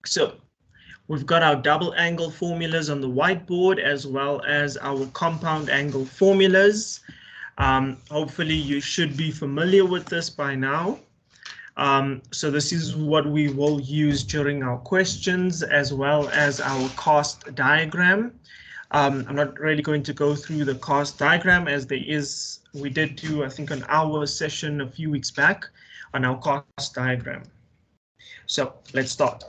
So we've got our double angle formulas on the whiteboard as well as our compound angle formulas. Hopefully you should be familiar with this by now. So this is what we will use during our questions as well as our cost diagram. I'm not really going to go through the cost diagram as we did do, I think, an hour session a few weeks back on our cost diagram. So let's start.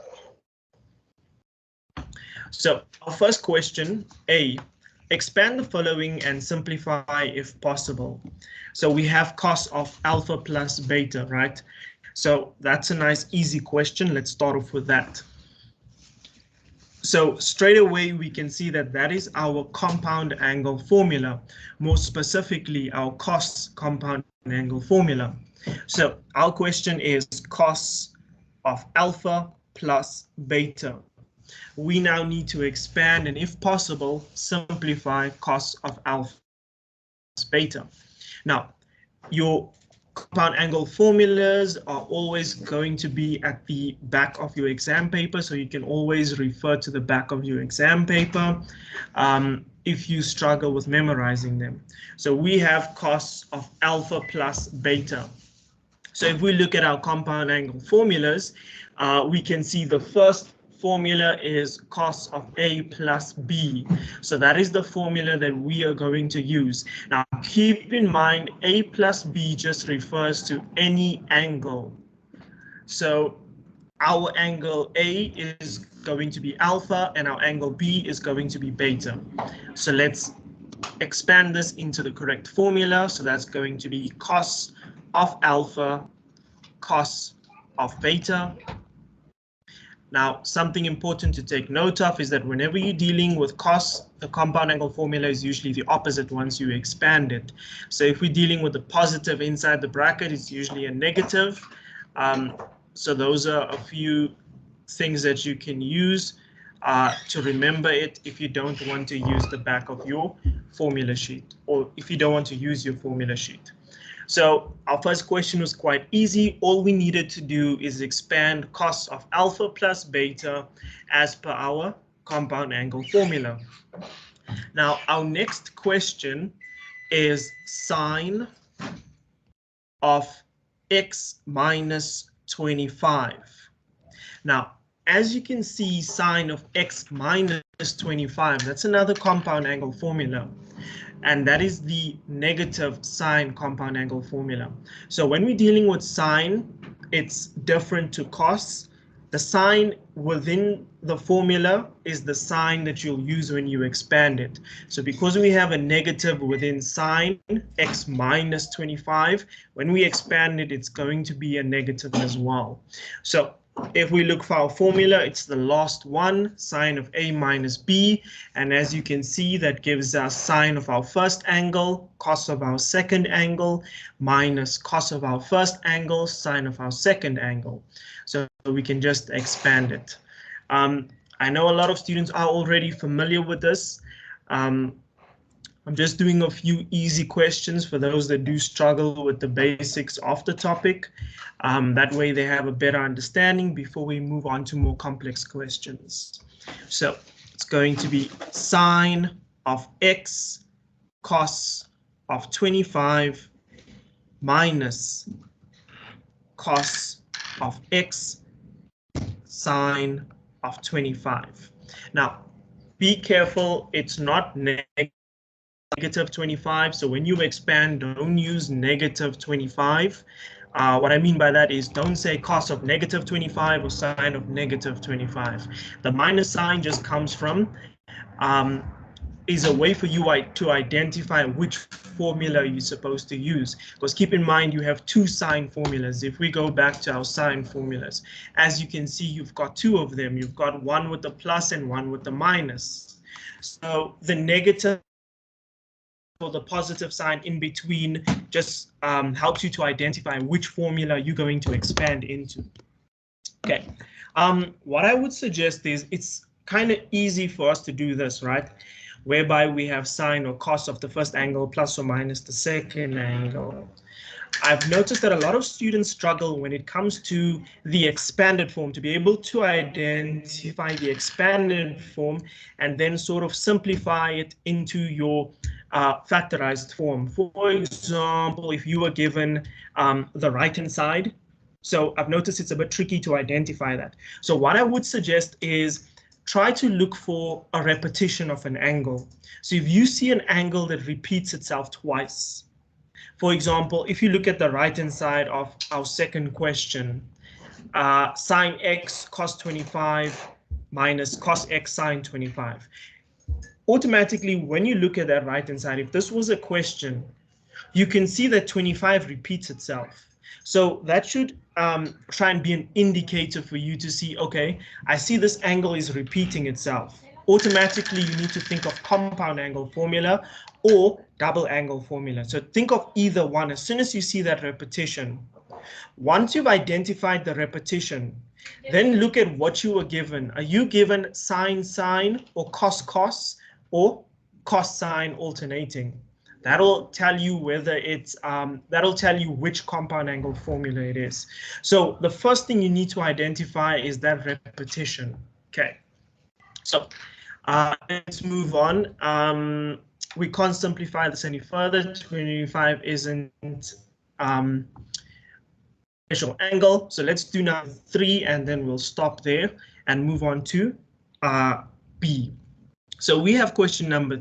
So our first question, A, expand the following and simplify if possible. So we have cost of alpha plus beta, right? So that's a nice easy question. Let's start off with that. So straight away, we can see that that is our compound angle formula, more specifically our cost compound angle formula. So our question is costs of alpha plus beta. We now need to expand and, if possible, simplify costs of alpha plus beta. Now, your compound angle formulas are always going to be at the back of your exam paper, so you can always refer to the back of your exam paper if you struggle with memorizing them. So we have costs of alpha plus beta. So if we look at our compound angle formulas, we can see the first formula is cos of A plus B. So that is the formula that we are going to use. Now, keep in mind, A plus B just refers to any angle. So our angle A is going to be alpha and our angle B is going to be beta. So let's expand this into the correct formula. So that's going to be cos of alpha, cos of beta. Now, something important to take note of is that whenever you're dealing with cos, the compound angle formula is usually the opposite once you expand it. So if we're dealing with a positive inside the bracket, it's usually a negative. So those are a few things that you can use to remember it if you don't want to use the back of your formula sheet, or if you don't want to use your formula sheet. So our first question was quite easy. All we needed to do is expand costs of alpha plus beta as per our compound angle formula. Now, our next question is sine of x minus 25. Now, as you can see, sine of x minus 25, that's another compound angle formula. And that is the negative sine compound angle formula. So when we're dealing with sine, it's different to cos. The sign within the formula is the sign that you'll use when you expand it. So because we have a negative within sine x minus 25, when we expand it, it's going to be a negative as well. So if we look for our formula, it's the last one, sine of A minus B. And as you can see, that gives us sine of our first angle, cos of our second angle, minus cos of our first angle, sine of our second angle. So we can just expand it. I know a lot of students are already familiar with this. I'm just doing a few easy questions for those that do struggle with the basics of the topic. That way they have a better understanding before we move on to more complex questions. So it's going to be sine of x cos of 25 minus cos of x sine of 25. Now, be careful, it's not negative 25. So when you expand, don't use negative 25. What I mean by that is don't say cos of negative 25 or sine of negative 25. The minus sign just comes from, is a way for you to identify which formula you're supposed to use. Because keep in mind, you have two sine formulas. If we go back to our sine formulas, as you can see, you've got two of them. You've got one with the plus and one with the minus. So the negative or the positive sign in between just helps you to identify which formula you're going to expand into. Okay, what I would suggest is it's kind of easy for us to do this, right? Whereby we have sine or cos of the first angle plus or minus the second angle. I've noticed that a lot of students struggle when it comes to the expanded form, to be able to identify the expanded form and then sort of simplify it into your factorized form. For example, if you were given the right-hand side, so I've noticed it's a bit tricky to identify that. So what I would suggest is try to look for a repetition of an angle. So if you see an angle that repeats itself twice, for example, if you look at the right-hand side of our second question, sine x cos 25 minus cos x sine 25. Automatically, when you look at that right-hand side, if this was a question, you can see that 25 repeats itself. So that should try and be an indicator for you to see, okay, I see this angle is repeating itself. Automatically, you need to think of compound angle formula or double angle formula. So think of either one as soon as you see that repetition. Once you've identified the repetition, then look at what you were given. Are you given sine sine or cos cos or cos sine alternating? That'll tell you whether it's that'll tell you which compound angle formula it is. So the first thing you need to identify is that repetition. Okay, so let's move on. We can't simplify this any further. 25 isn't special angle, so let's do now 3 and then we'll stop there and move on to B. So we have question number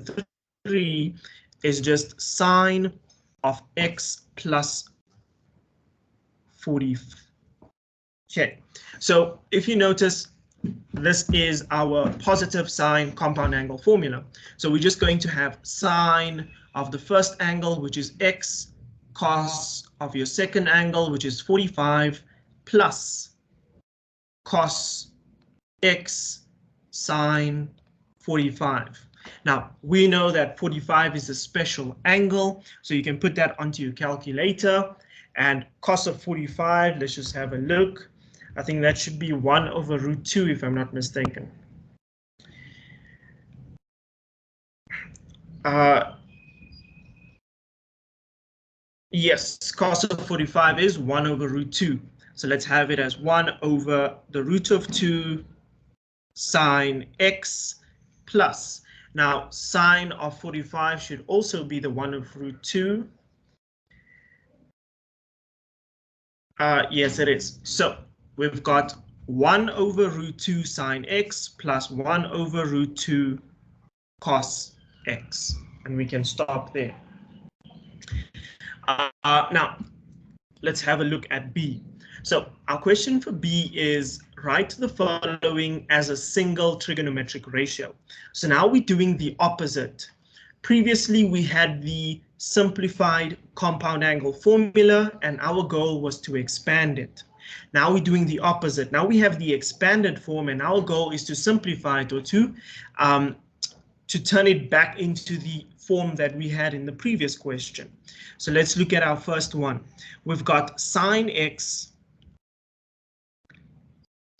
3 is just sine of x plus 40. Okay, so if you notice, this is our positive sine compound angle formula. So we're just going to have sine of the first angle, which is x, cos of your second angle, which is 45, plus cos x sine 45. Now, we know that 45 is a special angle, so you can put that onto your calculator. And cos of 45, let's just have a look. I think that should be 1 over root 2, if I'm not mistaken. Yes, cos of 45 is 1 over root 2. So let's have it as 1 over the root of 2 sine x plus. Now, sine of 45 should also be the 1 over root 2. Yes, it is. So we've got 1 over root 2 sine x plus 1 over root 2 cos x. And we can stop there. Now, let's have a look at B. So our question for B is write the following as a single trigonometric ratio. So now we're doing the opposite. Previously, we had the simplified compound angle formula, and our goal was to expand it. Now we're doing the opposite. Now we have the expanded form, and our goal is to simplify it, or to turn it back into the form that we had in the previous question. So let's look at our first one. We've got sine x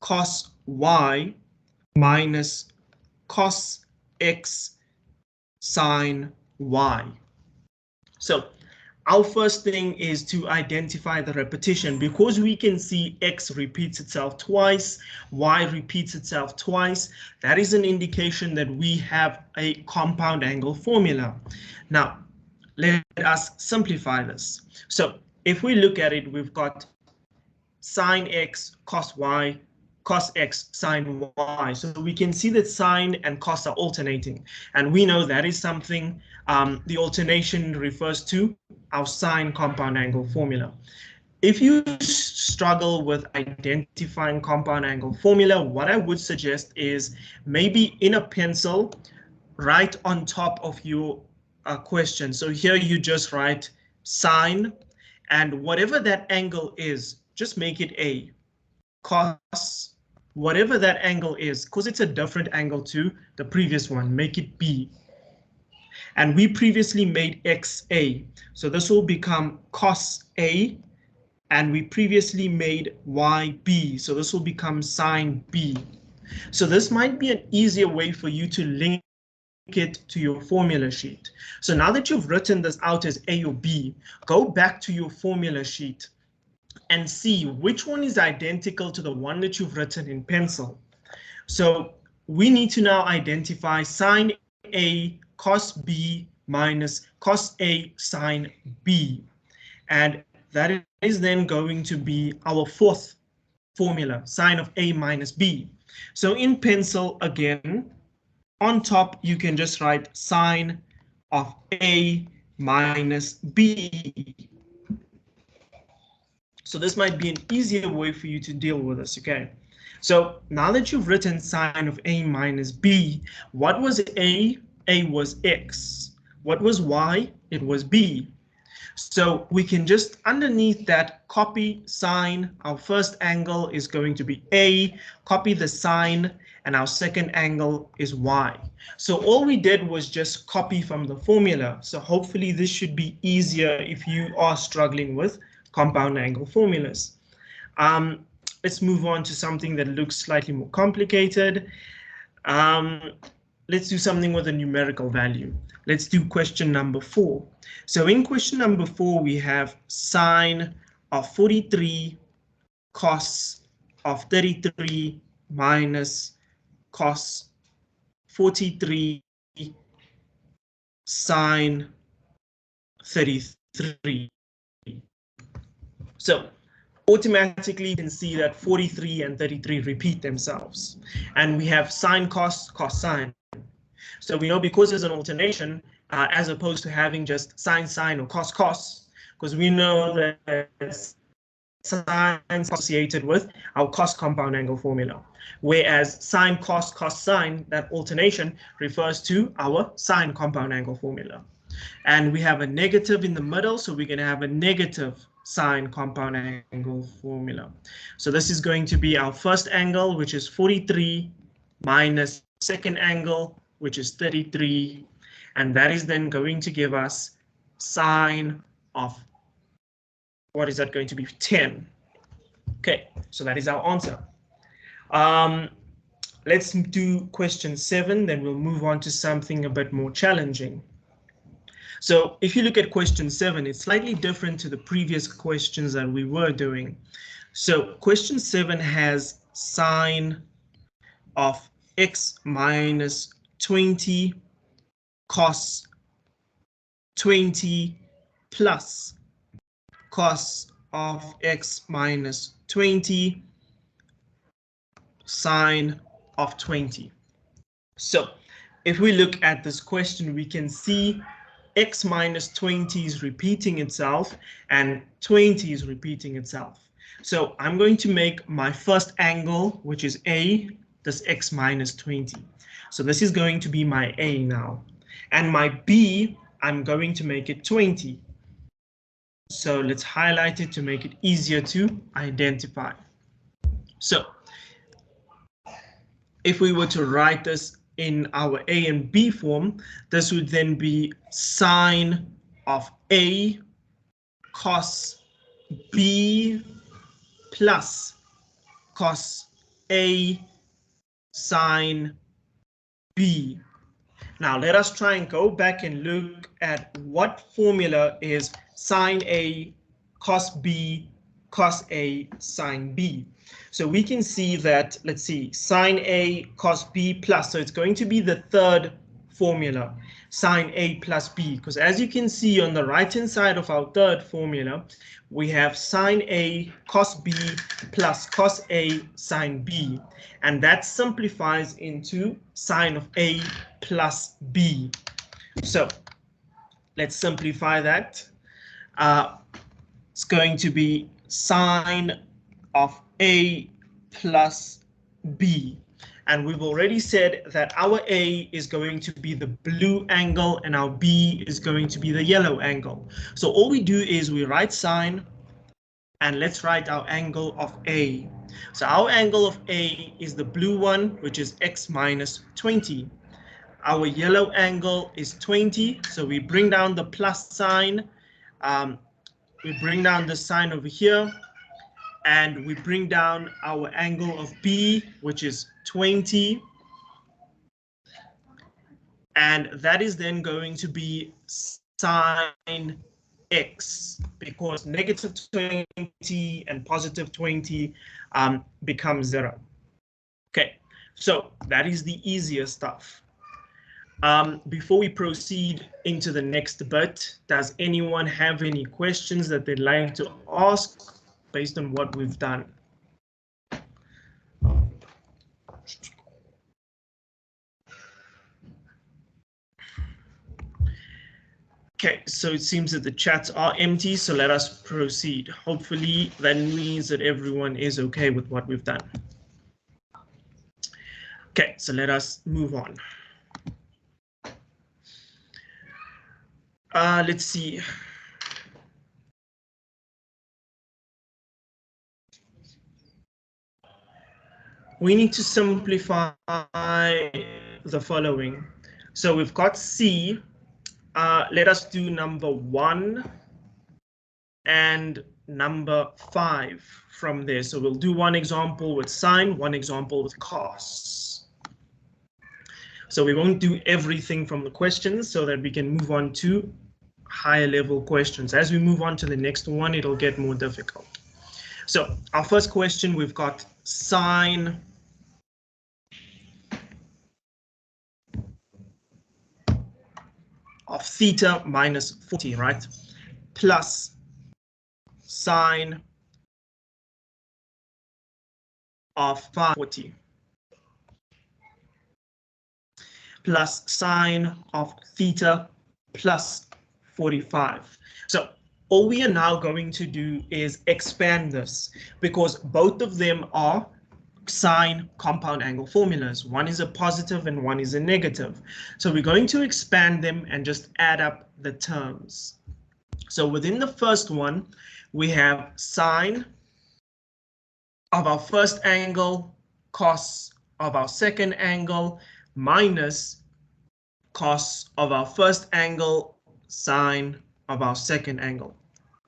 cos y minus cos x sine y. So our first thing is to identify the repetition. Because we can see x repeats itself twice, y repeats itself twice, that is an indication that we have a compound angle formula. Now, let us simplify this. So if we look at it, we've got sine x cos y, cos x sine y. So we can see that sine and cos are alternating. And we know that is something, the alternation refers to our sine compound angle formula. If you struggle with identifying compound angle formula, what I would suggest is maybe in a pencil, right on top of your question. So here you just write sine, and whatever that angle is, just make it A. Cos, whatever that angle is, because it's a different angle to the previous one, make it B. And we previously made XA, so this will become cos A, and we previously made YB, so this will become sine B. So this might be an easier way for you to link it to your formula sheet. So now that you've written this out as A or B, go back to your formula sheet and see which one is identical to the one that you've written in pencil. So we need to now identify sine A cos B minus cos A sine B. And that is then going to be our fourth formula, sine of A minus B. So in pencil, again, on top, you can just write sine of A minus B. So this might be an easier way for you to deal with this, okay? So now that you've written sine of A minus B, what was A? A was X. What was Y? It was B. So we can just underneath that copy sine. Our first angle is going to be A, copy the sine, and our second angle is Y. So all we did was just copy from the formula. So hopefully this should be easier if you are struggling with compound angle formulas. Let's move on to something that looks slightly more complicated. Let's do something with a numerical value. Let's do question number 4. So in question number 4, we have sine of 43 cos of 33 minus cos 43 sine 33. So automatically you can see that 43 and 33 repeat themselves. And we have sine cos, cos sine. So we know because there's an alternation, as opposed to having just sine sine or cos cos, because we know that sine is associated with our cos compound angle formula, whereas sine cos cos sine, that alternation refers to our sine compound angle formula. And we have a negative in the middle, so we're going to have a negative sine compound angle formula. So this is going to be our first angle, which is 43, minus second angle, which is 33, and that is then going to give us sine of, what is that going to be, 10. Okay, so that is our answer. Let's do question 7, then we'll move on to something a bit more challenging. So if you look at question 7, it's slightly different to the previous questions that we were doing. So question 7 has sine of x minus 20 cos 20 plus cos of x minus 20 sine of 20. So if we look at this question, we can see x minus 20 is repeating itself and 20 is repeating itself. So I'm going to make my first angle, which is A, this x minus 20. So this is going to be my A now. And my B, I'm going to make it 20. So let's highlight it to make it easier to identify. So if we were to write this in our A and B form, this would then be sine of A cos B plus cos A sine B. Now let us try and go back and look at what formula is sine A cos B cos A sine B. So we can see that, let's see, sine A cos B plus, so it's going to be the third formula, sine A plus B, because as you can see on the right hand side of our third formula, we have sine A cos B plus cos A sine B, and that simplifies into sine of A plus B. So let's simplify that. It's going to be sine of A plus B. And we've already said that our A is going to be the blue angle and our B is going to be the yellow angle. So all we do is we write sine and let's write our angle of A. So our angle of A is the blue one, which is x minus 20. Our yellow angle is 20, so we bring down the plus sign. We bring down the sign over here, and we bring down our angle of B, which is 20. And that is then going to be sine x, because negative 20 and positive 20 becomes 0. Okay, so that is the easier stuff. Before we proceed into the next bit, does anyone have any questions that they'd like to ask based on what we've done? Okay, so it seems that the chats are empty, so let us proceed. Hopefully that means that everyone is okay with what we've done. Okay, so let us move on. Let's see. We need to simplify the following. So we've got C. Let us do number 1 and number 5 from there. So we'll do one example with sine, one example with cos. So we won't do everything from the questions so that we can move on to higher level questions. As we move on to the next one, it'll get more difficult. So our first question, we've got sine of theta minus 40, right? Plus sine of 40 plus sine of theta plus 45. So all we are now going to do is expand this, because both of them are sine compound angle formulas. One is a positive and one is a negative. So we're going to expand them and just add up the terms. So within the first one, we have sine of our first angle, cos of our second angle, minus cos of our first angle, sine of our second angle,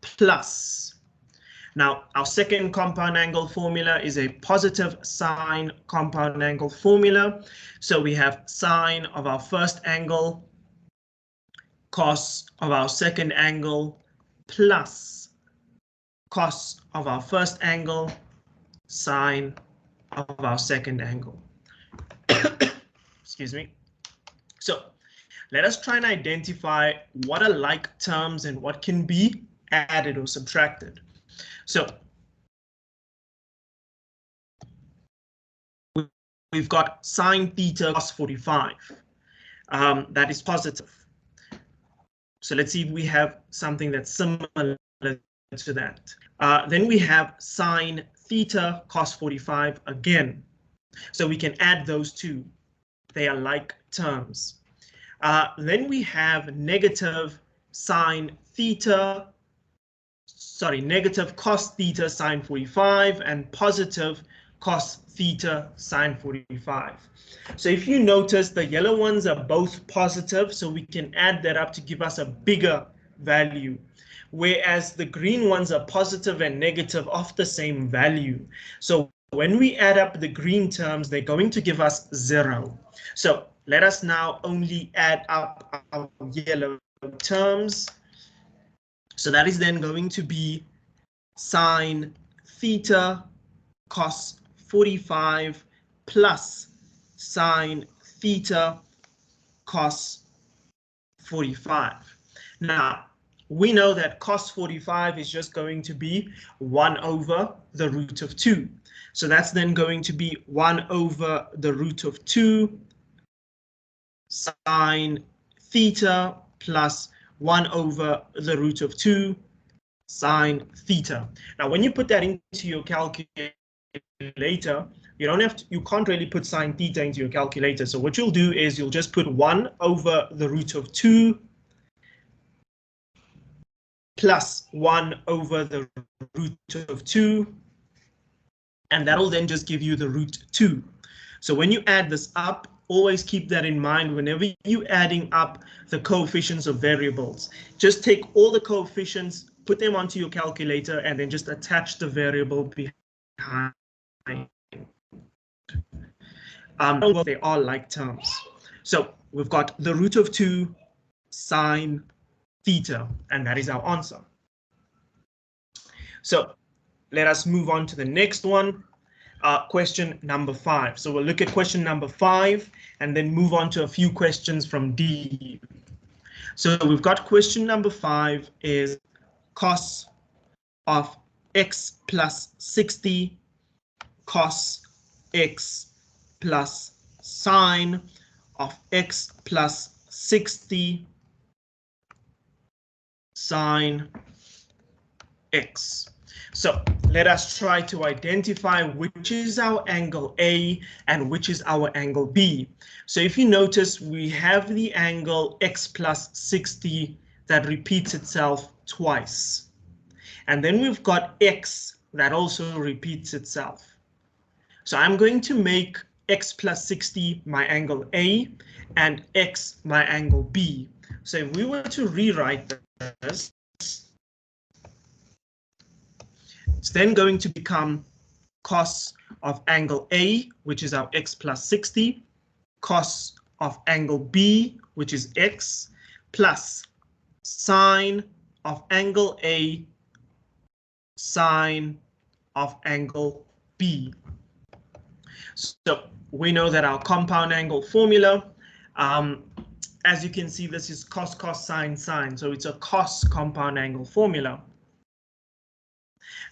plus. Now, our second compound angle formula is a positive sine compound angle formula. So we have sine of our first angle, cos of our second angle, plus cos of our first angle, sine of our second angle. Excuse me. So let us try and identify what are like terms and what can be added or subtracted. So we've got sine theta cos 45. That is positive. So let's see if we have something that's similar to that. Then we have sine theta cos 45 again. So we can add those two. They are like terms. Then we have negative sine theta, negative cos theta sine 45 and positive cos theta sine 45. So if you notice, the yellow ones are both positive, so we can add that up to give us a bigger value, whereas the green ones are positive and negative of the same value. So when we add up the green terms, they're going to give us 0. So let us now only add up our yellow terms. So that is then going to be sine theta cos 45 plus sine theta cos 45. Now, we know that cos 45 is just going to be 1 over the root of 2. So that's then going to be 1 over the root of 2 sine theta plus 1 over the root of 2 sine theta. Now, when you put that into your calculator, you can't really put sine theta into your calculator. So what you'll do is you'll just put 1 over the root of 2 plus 1 over the root of 2, and that'll then just give you the root 2. So when you add this up, always keep that in mind whenever you're adding up the coefficients of variables. Just take all the coefficients, put them onto your calculator, and then just attach the variable behind. They are like terms. So we've got the root of 2 sine theta, and that is our answer. So let us move on to the next one, question number 5. So we'll look at question number 5 and then move on to a few questions from D. So we've got question number 5 is cos of x plus 60 cos x plus sine of x plus 60 sine x. So let us try to identify which is our angle A and which is our angle B. So if you notice, we have the angle x plus 60 that repeats itself twice. And then we've got x that also repeats itself. So I'm going to make x plus 60 my angle A and x my angle B. So if we were to rewrite this, it's then going to become cos of angle A, which is our x plus 60, cos of angle B, which is x, plus sine of angle A, sine of angle B. So we know that our compound angle formula, as you can see, this is cos, cos, sine, sine. So it's a cos compound angle formula.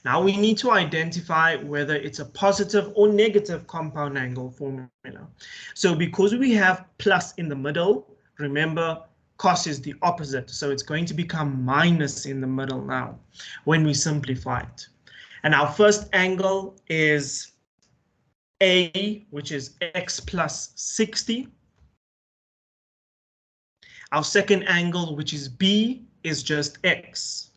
Now we need to identify whether it's a positive or negative compound angle formula. So because we have plus in the middle, remember cos is the opposite. So it's going to become minus in the middle now when we simplify it. And our first angle is A, which is x plus 60. Our second angle, which is B, is just x.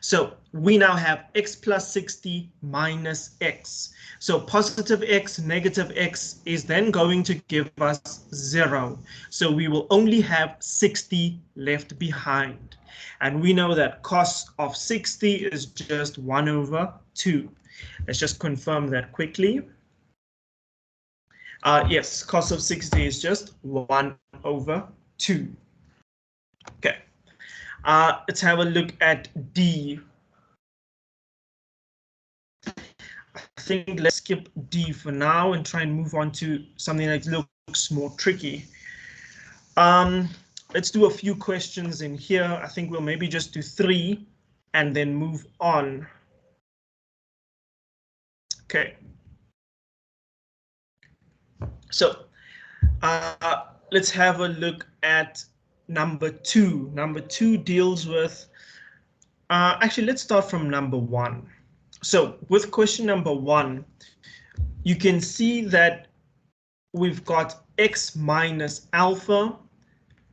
So we now have x plus 60 minus x. So positive x, negative x is then going to give us 0. So we will only have 60 left behind. And we know that cos of 60 is just 1 over 2. Let's just confirm that quickly. Yes, cos of 60 is just 1 over 2. Okay. Let's have a look at D. I think let's skip D for now and try and move on to something that looks more tricky. Let's do a few questions in here. I think we'll maybe just do 3 and then move on. Okay. So let's have a look at number 2. Number 2 deals with, actually, let's start from number 1. So with question number 1, you can see that we've got x minus alpha,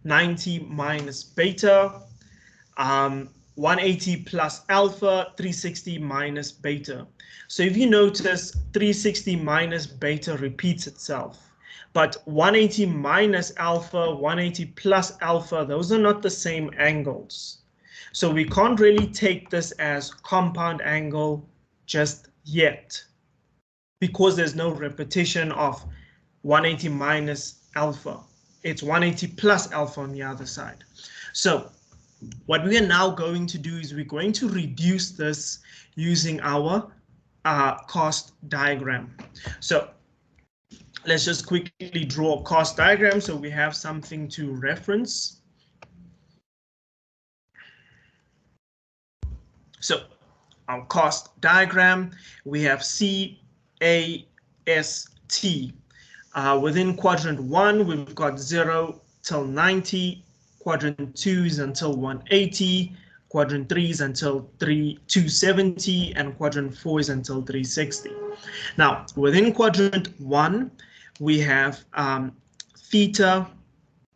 90 minus beta, 180 plus alpha, 360 minus beta. So if you notice, 360 minus beta repeats itself. But 180 minus alpha, 180 plus alpha, those are not the same angles. So we can't really take this as compound angle just yet, because there's no repetition of 180 minus alpha. It's 180 plus alpha on the other side. So what we are now going to do is we're going to reduce this using our cost diagram. So let's just quickly draw a cost diagram so we have something to reference. So our cost diagram, we have C, A, S, T. Within quadrant 1, we've got 0 till 90. Quadrant 2 is until 180. Quadrant 3 is until 270, and quadrant 4 is until 360. Now, within quadrant 1, we have theta,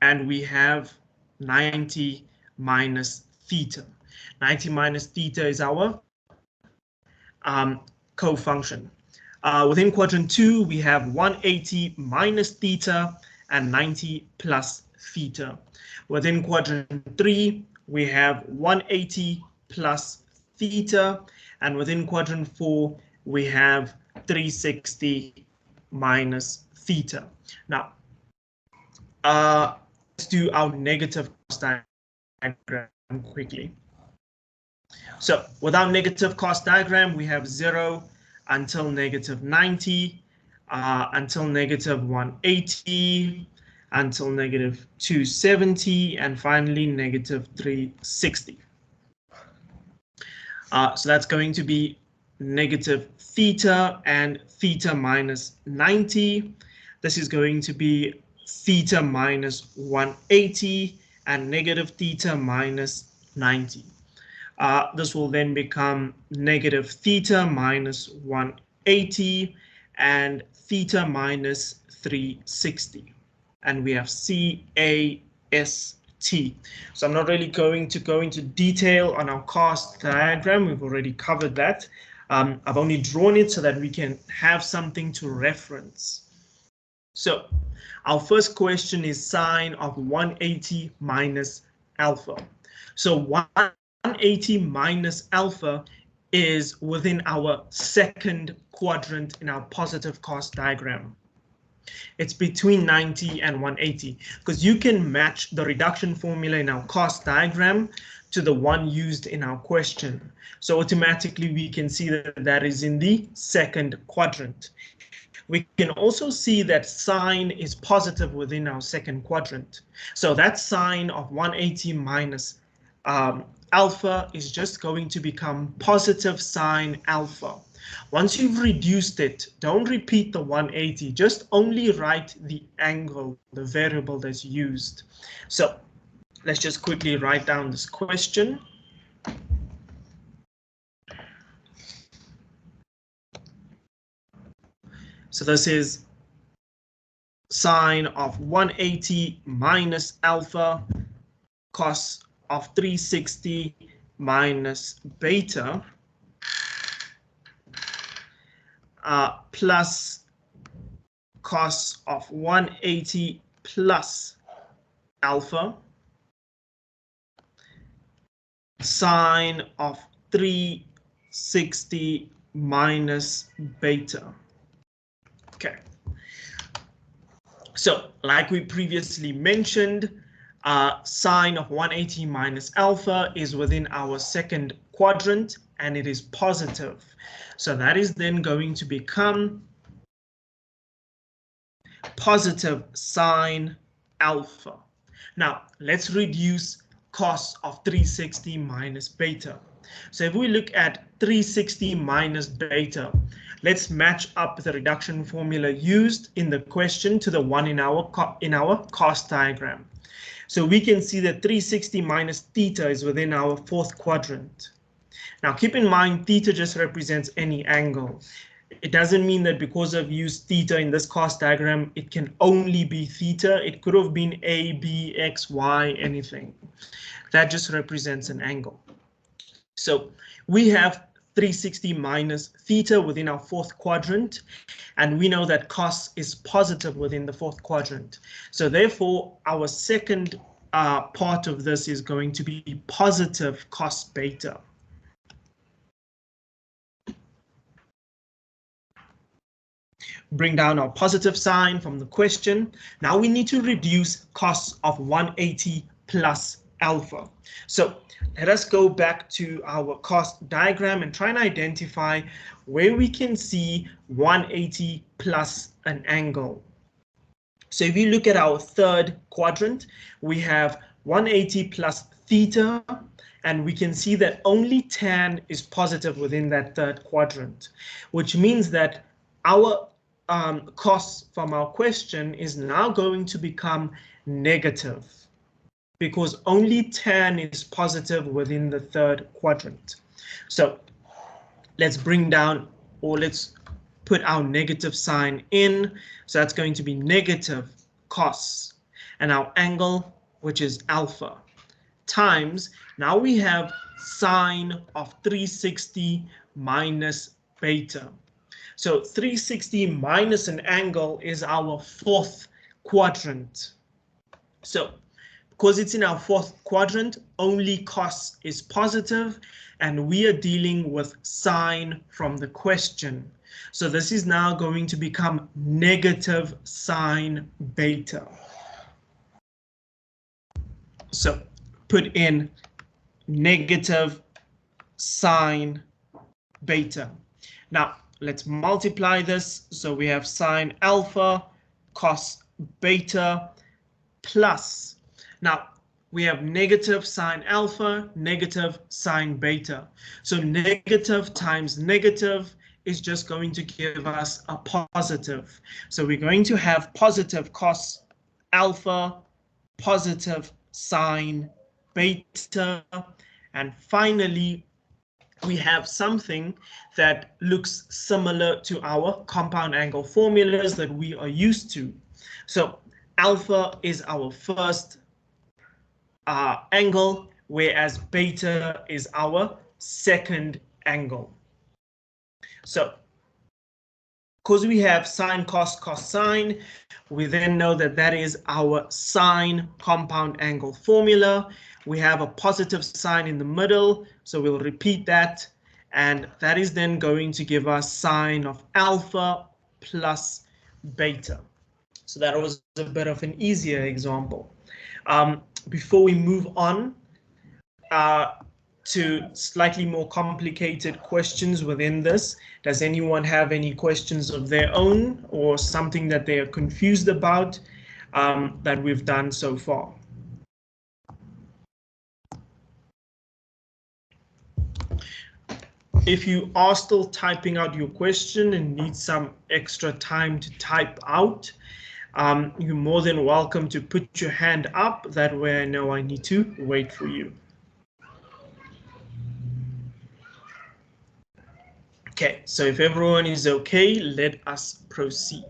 and we have 90 minus theta. 90 minus theta is our co-function. Within quadrant 2, we have 180 minus theta and 90 plus theta. Within quadrant 3, we have 180 plus theta, and within quadrant 4, we have 360 minus theta. Now, let's do our negative cost diagram quickly. So with our negative cost diagram, we have 0 until negative 90, until negative 180, until negative 270, and finally negative 360. So that's going to be negative theta and theta minus 90. This is going to be theta minus 180 and negative theta minus 90. This will then become negative theta minus 180 and theta minus 360. And we have CAST. So I'm not really going to go into detail on our cost diagram. We've already covered that. I've only drawn it so that we can have something to reference. So our first question is sine of 180 minus alpha. So 180 minus alpha is within our second quadrant in our positive cost diagram. It's between 90 and 180 because you can match the reduction formula in our cost diagram to the one used in our question. So automatically we can see that that is in the second quadrant. We can also see that sine is positive within our second quadrant. So that sine of 180 minus alpha is just going to become positive sine alpha. Once you've reduced it, don't repeat the 180, just only write the angle, the variable that's used. So let's just quickly write down this question. So this is sine of 180 minus alpha, cos of 360 minus beta, plus cos of 180 plus alpha, sine of 360 minus beta. Okay. So, like we previously mentioned, sine of 180 minus alpha is within our second quadrant and it is positive. So that is then going to become positive sine alpha. Now, let's reduce cos of 360 minus beta. So if we look at 360 minus beta, let's match up the reduction formula used in the question to the one in our cost diagram. So we can see that 360 minus theta is within our fourth quadrant. Now keep in mind, theta just represents any angle. It doesn't mean that because I've used theta in this cost diagram, it can only be theta. It could have been A, B, X, Y, anything. That just represents an angle. So we have 360 minus theta within our fourth quadrant, and we know that cos is positive within the fourth quadrant. So therefore, our second part of this is going to be positive cos beta. Bring down our positive sign from the question. Now we need to reduce cos of 180 plus alpha. So let us go back to our cost diagram and try and identify where we can see 180 plus an angle. So if you look at our third quadrant, we have 180 plus theta, and we can see that only tan is positive within that third quadrant, which means that our cos from our question is now going to become negative because only tan is positive within the third quadrant. So let's bring down, or let's put our negative sign in. So that's going to be negative cos, and our angle, which is alpha, times, now we have sine of 360 minus beta. So 360 minus an angle is our fourth quadrant. So because it's in our fourth quadrant, only cos is positive, and we are dealing with sine from the question. So this is now going to become negative sine beta. So put in negative sine beta. Now let's multiply this. So we have sine alpha cos beta plus. Now we have negative sine alpha, negative sine beta. So negative times negative is just going to give us a positive. So we're going to have positive cos alpha, positive sine beta, and finally we have something that looks similar to our compound angle formulas that we are used to. So alpha is our first angle, whereas beta is our second angle. So because we have sine, cos, cosine, we then know that that is our sine compound angle formula. We have a positive sign in the middle, so we'll repeat that. And that is then going to give us sine of alpha plus beta. So that was a bit of an easier example. Before we move on to slightly more complicated questions within this, does anyone have any questions of their own or something that they are confused about that we've done so far? If you are still typing out your question and need some extra time to type out, you're more than welcome to put your hand up. That way I know I need to wait for you. Okay, so if everyone is okay, let us proceed.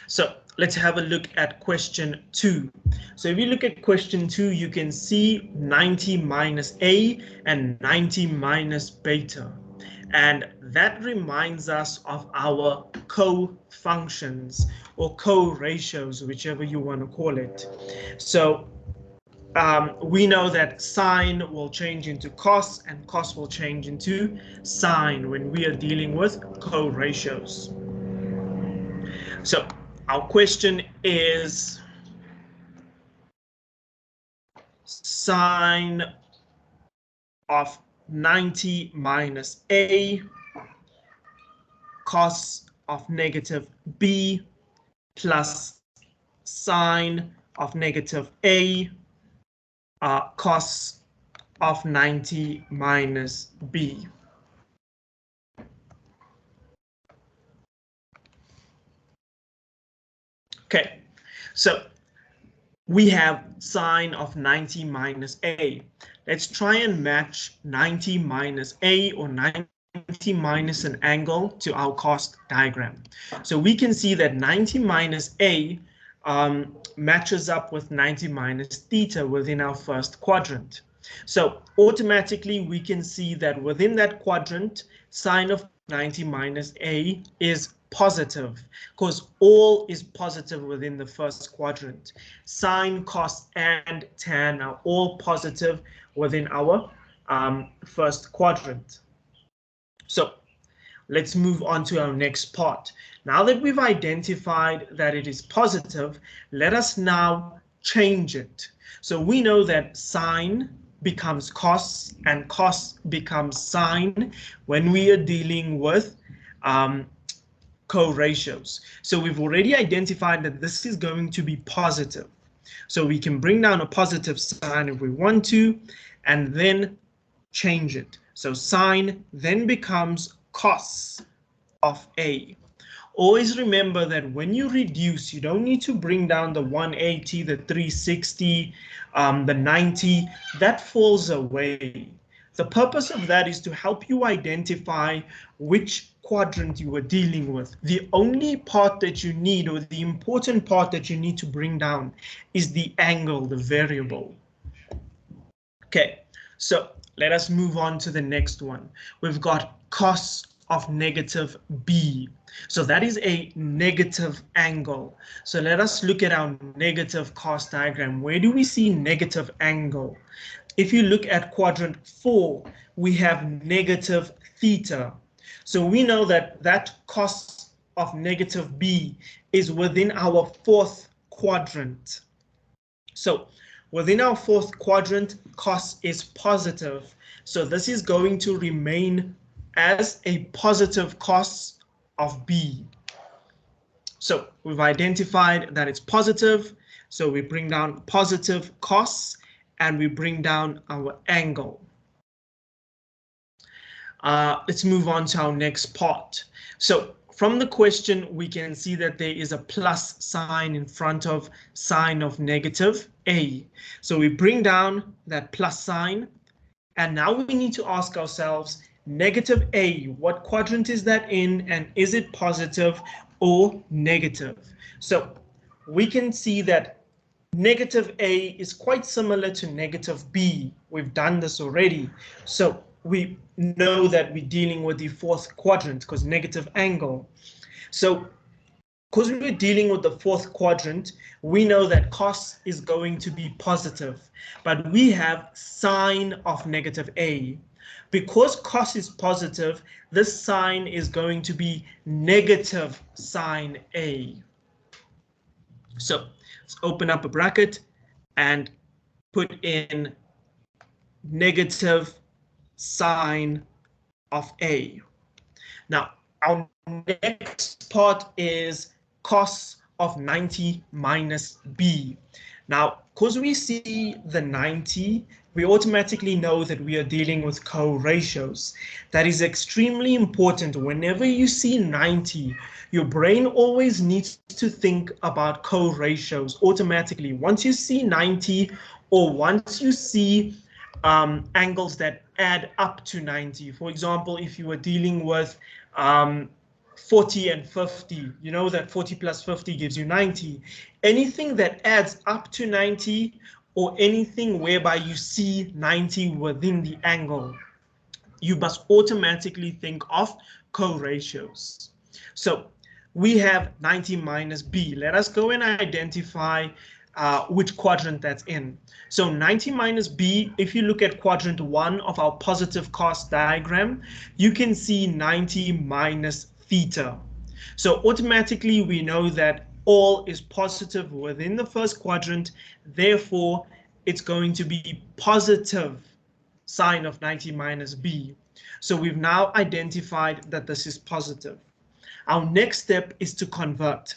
So let's have a look at question 2. So if you look at question 2, you can see 90 minus a and 90 minus beta. And that reminds us of our co-functions or co-ratios, whichever you want to call it. So we know that sine will change into cos and cos will change into sine when we are dealing with co-ratios. So our question is sine of 90 minus a cos of negative b plus sine of negative a cos of 90 minus b. Okay, so we have sine of 90 minus a. Let's try and match 90 minus a or 90 minus an angle to our cost diagram. So we can see that 90 minus a matches up with 90 minus theta within our first quadrant. So automatically we can see that within that quadrant, sine of 90 minus a is positive because all is positive within the first quadrant. Sine, cos, and tan are all positive within our first quadrant. So let's move on to our next part. Now that we've identified that it is positive, let us now change it. So we know that sine becomes cos and cos becomes sine when we are dealing with co-ratios. So we've already identified that this is going to be positive. So we can bring down a positive sign if we want to, and then change it. So sine then becomes cos of a. Always remember that when you reduce, you don't need to bring down the 180, the 360, the 90. That falls away. The purpose of that is to help you identify which quadrant you are dealing with. The only part that you need, or the important part that you need to bring down, is the angle, the variable. Okay, so let us move on to the next one. We've got cos of negative b. So that is a negative angle. So let us look at our negative cos diagram. Where do we see negative angle? If you look at quadrant 4, we have negative theta. So we know that that cos of negative b is within our fourth quadrant. So within our fourth quadrant, cost is positive. So this is going to remain as a positive cost of B. So we've identified that it's positive. So we bring down positive costs and we bring down our angle. Let's move on to our next part. So from the question, we can see that there is a plus sign in front of sign of negative A. So we bring down that plus sign. And now we need to ask ourselves, negative A, what quadrant is that in? And is it positive or negative? So we can see that negative A is quite similar to negative B. We've done this already. So we know that we're dealing with the fourth quadrant because negative angle. So because we're dealing with the fourth quadrant, we know that cos is going to be positive, but we have sine of negative A. Because cos is positive, this sign is going to be negative sine A. So let's open up a bracket and put in negative sine of A. Now, our next part is cos of 90 minus B. Now, because we see the 90, we automatically know that we are dealing with co-ratios. That is extremely important. Whenever you see 90, your brain always needs to think about co-ratios automatically. Once you see 90 or once you see angles that add up to 90. For example, if you were dealing with 40 and 50, you know that 40 plus 50 gives you 90. Anything that adds up to 90 or anything whereby you see 90 within the angle, you must automatically think of co-ratios. So we have 90 minus B. Let us go and identify which quadrant that's in. So 90 minus B, if you look at quadrant 1 of our positive cost diagram, you can see 90 minus theta. So automatically we know that all is positive within the first quadrant, therefore it's going to be positive sine of 90 minus B. So we've now identified that this is positive. Our next step is to convert.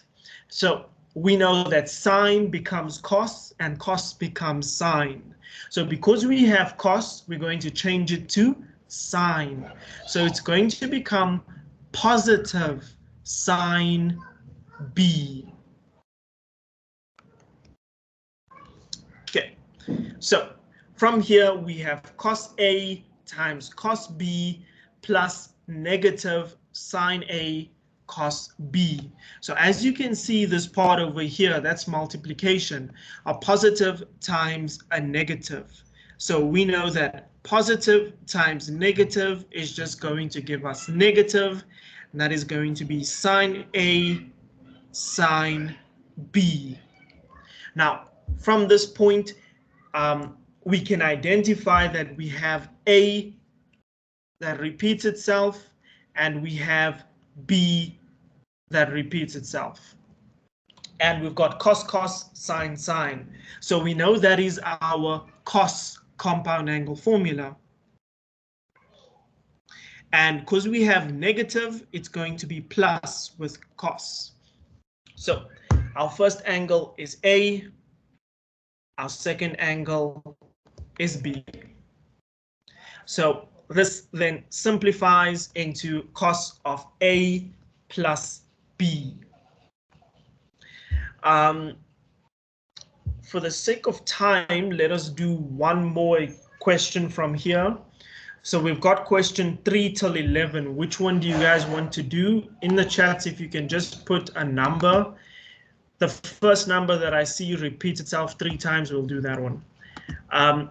So we know that sine becomes cos and cos becomes sine. So because we have cos, we're going to change it to sine. So it's going to become positive sine B. Okay, so from here we have cos A times cos B plus negative sine A cos B. So as you can see, this part over here, that's multiplication, a positive times a negative. So we know that positive times negative is just going to give us negative, and that is going to be sine A sine B. Now, from this point, we can identify that we have A that repeats itself, and we have B that repeats itself. And we've got cos, cos, sine, sine. So we know that is our cos compound angle formula. And because we have negative, it's going to be plus with cos. So our first angle is A. Our second angle is B. So this then simplifies into cos of A plus B. For the sake of time, let us do one more question from here. So we've got question 3 till 11. Which one do you guys want to do? In the chats, if you can just put a number. The first number that I see repeats itself 3 times, we'll do that one.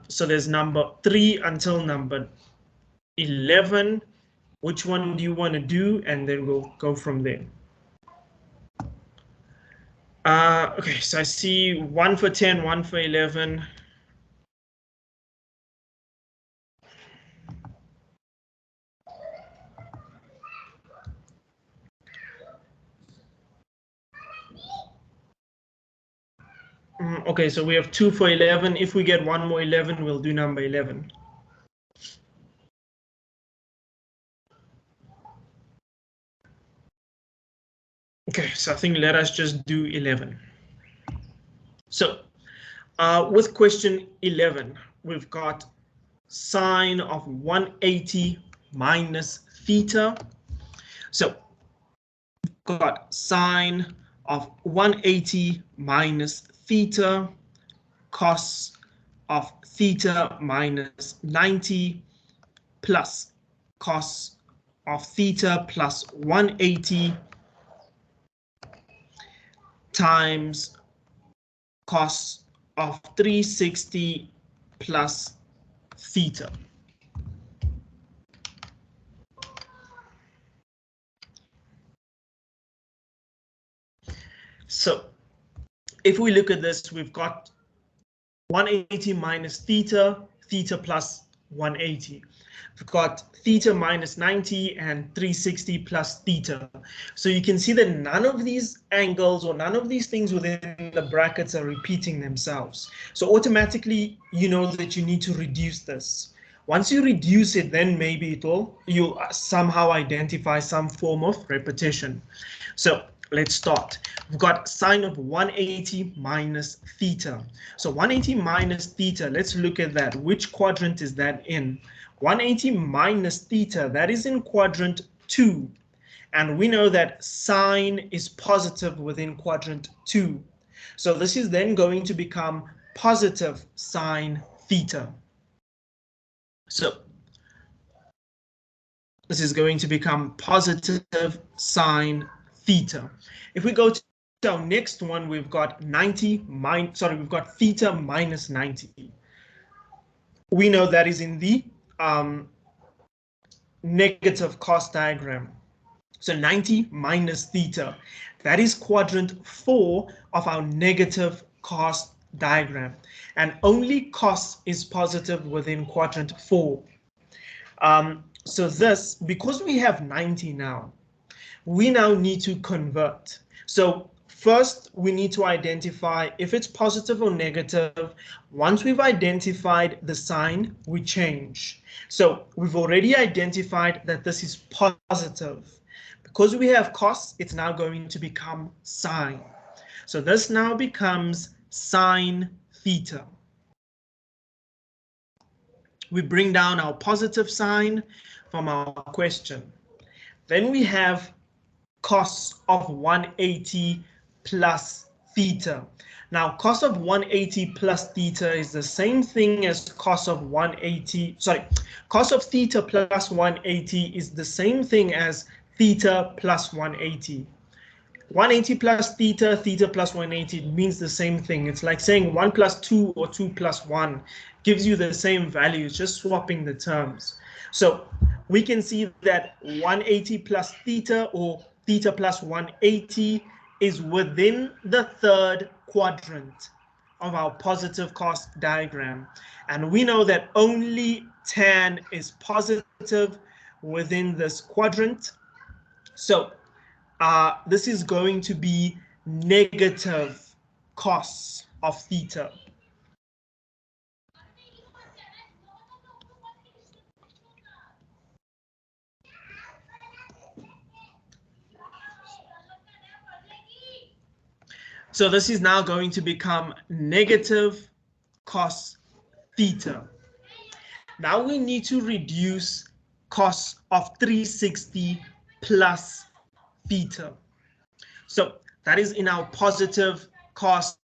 So there's number 3 until number 11. Which one do you want to do? And then we'll go from there. Okay, so I see 1 for 10, 1 for 11. Okay, so we have 2 for 11. If we get one more 11, we'll do number 11. Okay, so I think let us just do 11. So with question 11, we've got sine of 180 minus theta. So we've got sine of 180 minus theta, cos of theta minus 90 plus cos of theta plus 180 times cos of 360 plus theta. So if we look at this, we've got 180 minus theta, theta plus 180. We've got theta minus 90 and 360 plus theta. So you can see that none of these angles or none of these things within the brackets are repeating themselves. So automatically, you know that you need to reduce this. Once you reduce it, then maybe you'll somehow identify some form of repetition. So let's start. We've got sine of 180 minus theta. So 180 minus theta, let's look at that. Which quadrant is that in? 180 minus theta, that is in quadrant 2. And we know that sine is positive within quadrant 2. So this is then going to become positive sine theta. So this is going to become positive sine theta. If we go to our next one, we've got we've got theta minus 90. We know that is in the negative cos diagram. So 90 minus theta, that is quadrant 4 of our negative cos diagram. And only cos is positive within quadrant 4. So this, because we have 90 now, we now need to convert. So first, we need to identify if it's positive or negative. Once we've identified the sign, we change. So we've already identified that this is positive. Because we have cos, it's now going to become sine. So this now becomes sine theta. We bring down our positive sign from our question. Then we have cos of 180 plus theta. Now, cos of 180 plus theta is the same thing as cos of 180. Sorry, cos of theta plus 180 is the same thing as theta plus 180. 180 plus theta, theta plus 180 means the same thing. It's like saying 1 plus 2 or 2 plus 1 gives you the same value. It's just swapping the terms. So we can see that 180 plus theta or theta plus 180 is within the third quadrant of our positive cos diagram. And we know that only tan is positive within this quadrant. So this is going to be negative cos of theta. So this is now going to become negative cos theta. Now we need to reduce cos of 360 plus theta. So that is in our positive cos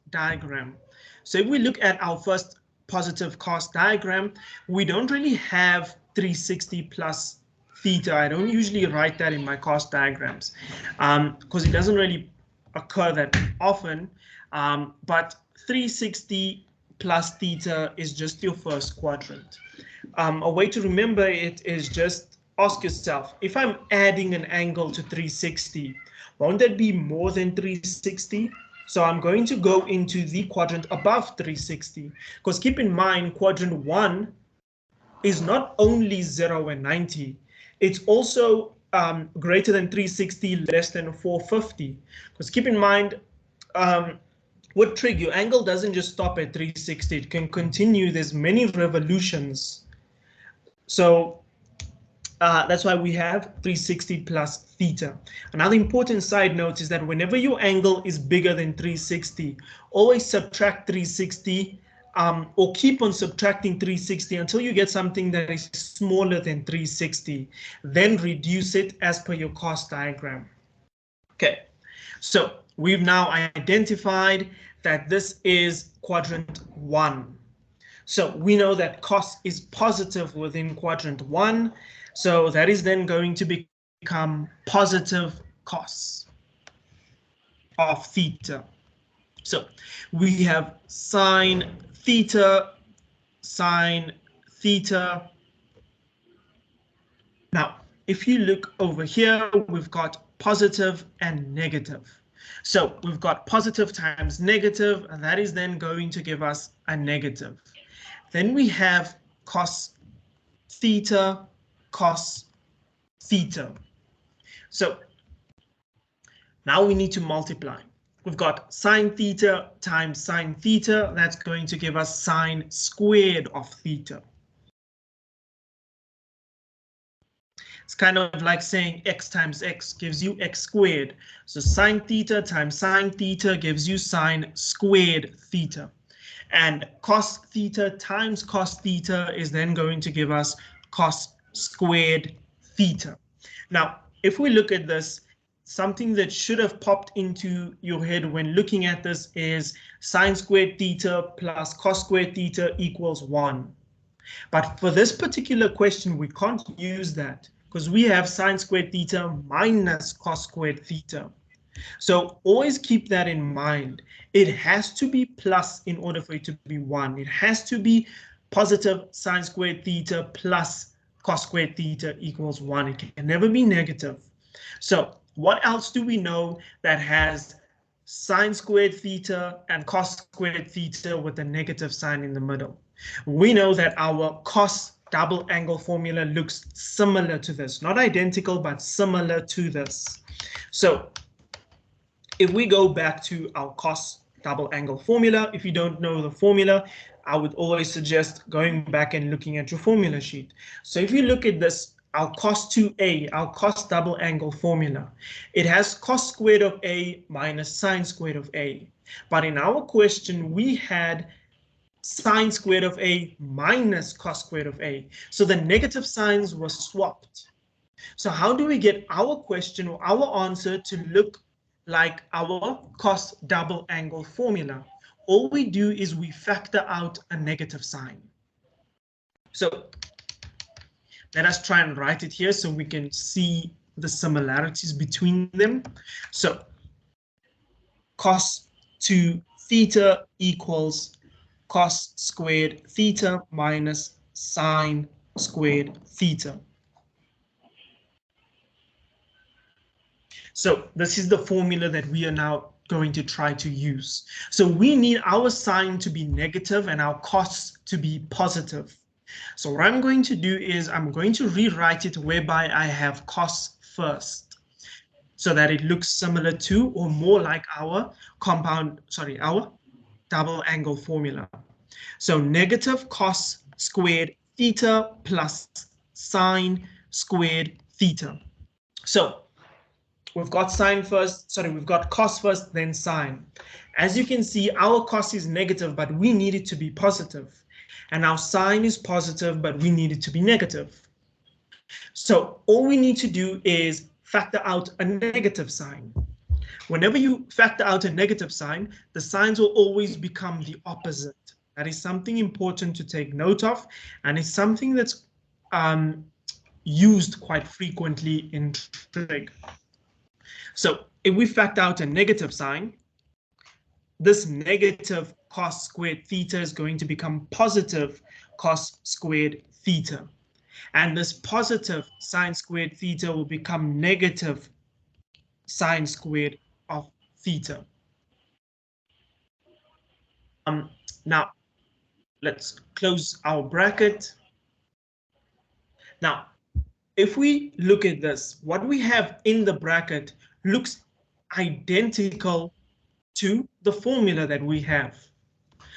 diagram. So if we look at our first positive cos diagram, we don't really have 360 plus theta. I don't usually write that in my cos diagrams because it doesn't really occur that often, but 360 plus theta is just your first quadrant. A way to remember it is just ask yourself, if I'm adding an angle to 360, won't that be more than 360? So I'm going to go into the quadrant above 360, because keep in mind, quadrant 1 is not only 0 and 90, it's also greater than 360, less than 450. Because keep in mind, with trig, your angle doesn't just stop at 360. It can continue. There's many revolutions. So that's why we have 360 plus theta. Another important side note is that whenever your angle is bigger than 360, always subtract 360 or keep on subtracting 360 until you get something that is smaller than 360. Then reduce it as per your cost diagram. Okay, so we've now identified that this is quadrant 1. So we know that cost is positive within quadrant 1. So that is then going to become positive cos of theta. So we have sine theta. Now, if you look over here, we've got positive and negative. So we've got positive times negative, and that is then going to give us a negative. Then we have cos theta. So now we need to multiply. We've got sine theta times sine theta. That's going to give us sine squared of theta. It's kind of like saying x times x gives you x squared. So sine theta times sine theta gives you sine squared theta. And cos theta times cos theta is then going to give us cos squared theta. Now, if we look at this, something that should have popped into your head when looking at this is sine squared theta plus cos squared theta equals 1. But for this particular question, we can't use that because we have sine squared theta minus cos squared theta. So always keep that in mind. It has to be plus in order for it to be 1. It has to be positive sine squared theta plus cos squared theta equals 1. It can never be negative. So what else do we know that has sine squared theta and cos squared theta with a negative sign in the middle? We know that our cos double angle formula looks similar to this, not identical, but similar to this. So if we go back to our cos double angle formula, if you don't know the formula, I would always suggest going back and looking at your formula sheet. So if you look at this, our cos 2a, our cos double angle formula, it has cos squared of a minus sine squared of a. But in our question, we had sine squared of a minus cos squared of a. So the negative signs were swapped. So how do we get our question or our answer to look like our cos double angle formula? All we do is we factor out a negative sign. So let us try and write it here so we can see the similarities between them. So cos 2 theta equals cos squared theta minus sine squared theta. So this is the formula that we are now going to try to use. So we need our sine to be negative and our cos to be positive. So what I'm going to do is I'm going to rewrite it whereby I have cos first so that it looks similar to or more like our our double angle formula. So negative cos squared theta plus sine squared theta. So we've got we've got cos first, then sine. As you can see, our cos is negative, but we need it to be positive. And our sine is positive, but we need it to be negative. So all we need to do is factor out a negative sign. Whenever you factor out a negative sign, the signs will always become the opposite. That is something important to take note of, and it's something that's used quite frequently in trig. So if we factor out a negative sign, this negative cos squared theta is going to become positive cos squared theta. And this positive sine squared theta will become negative sine squared of theta. Now, let's close our bracket. Now, if we look at this, what we have in the bracket looks identical to the formula that we have.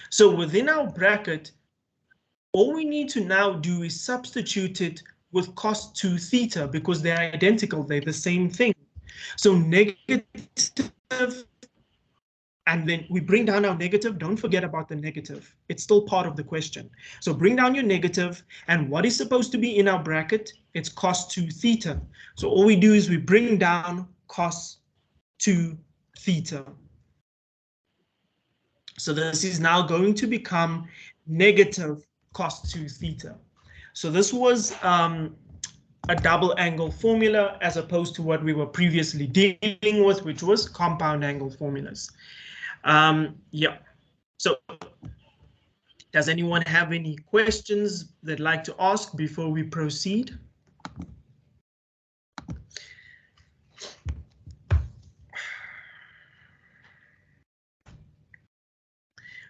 So within our bracket, all we need to now do is substitute it with cos 2 theta because they're identical, they're the same thing. So negative, and then we bring down our negative. Don't forget about the negative. It's still part of the question. So bring down your negative, and what is supposed to be in our bracket? It's cos 2 theta. So all we do is we bring down cos 2 theta. So this is now going to become negative cos 2 theta. So this was a double angle formula as opposed to what we were previously dealing with, which was compound angle formulas. Yeah, so does anyone have any questions they'd like to ask before we proceed?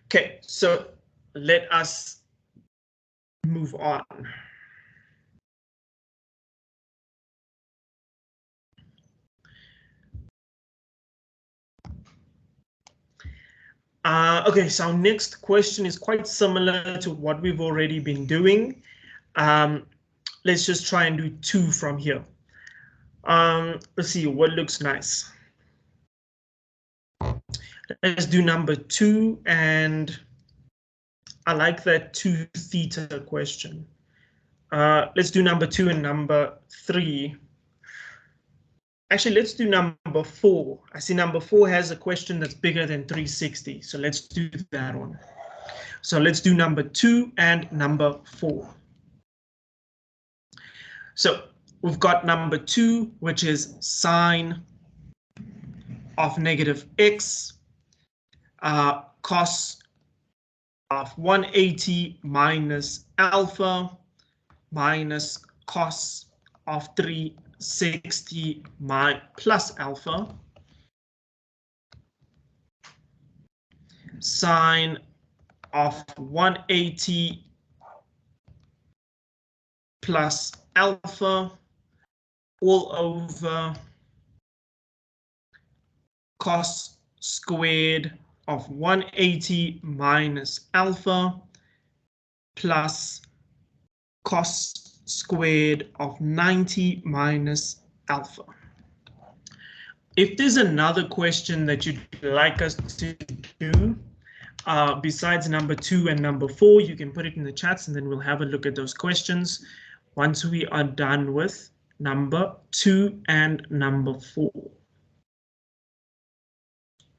Okay, so let us move on. Okay, so our next question is quite similar to what we've already been doing. Let's just try and do 2 from here. Let's see what looks nice. Let's do number 2, and I like that 2 theta question. Let's do number 2 and number 3. Actually, let's do number 4. I see number 4 has a question that's bigger than 360. So let's do that one. So let's do number 2 and number 4. So we've got number 2, which is sine of negative x, cos of 180 minus alpha minus cos of 360 plus alpha, sine of 180 plus alpha all over cos squared of 180 minus alpha plus cos squared of 90 minus alpha. If there's another question that you'd like us to do, besides number 2 and number 4, you can put it in the chats and then we'll have a look at those questions once we are done with number 2 and number 4.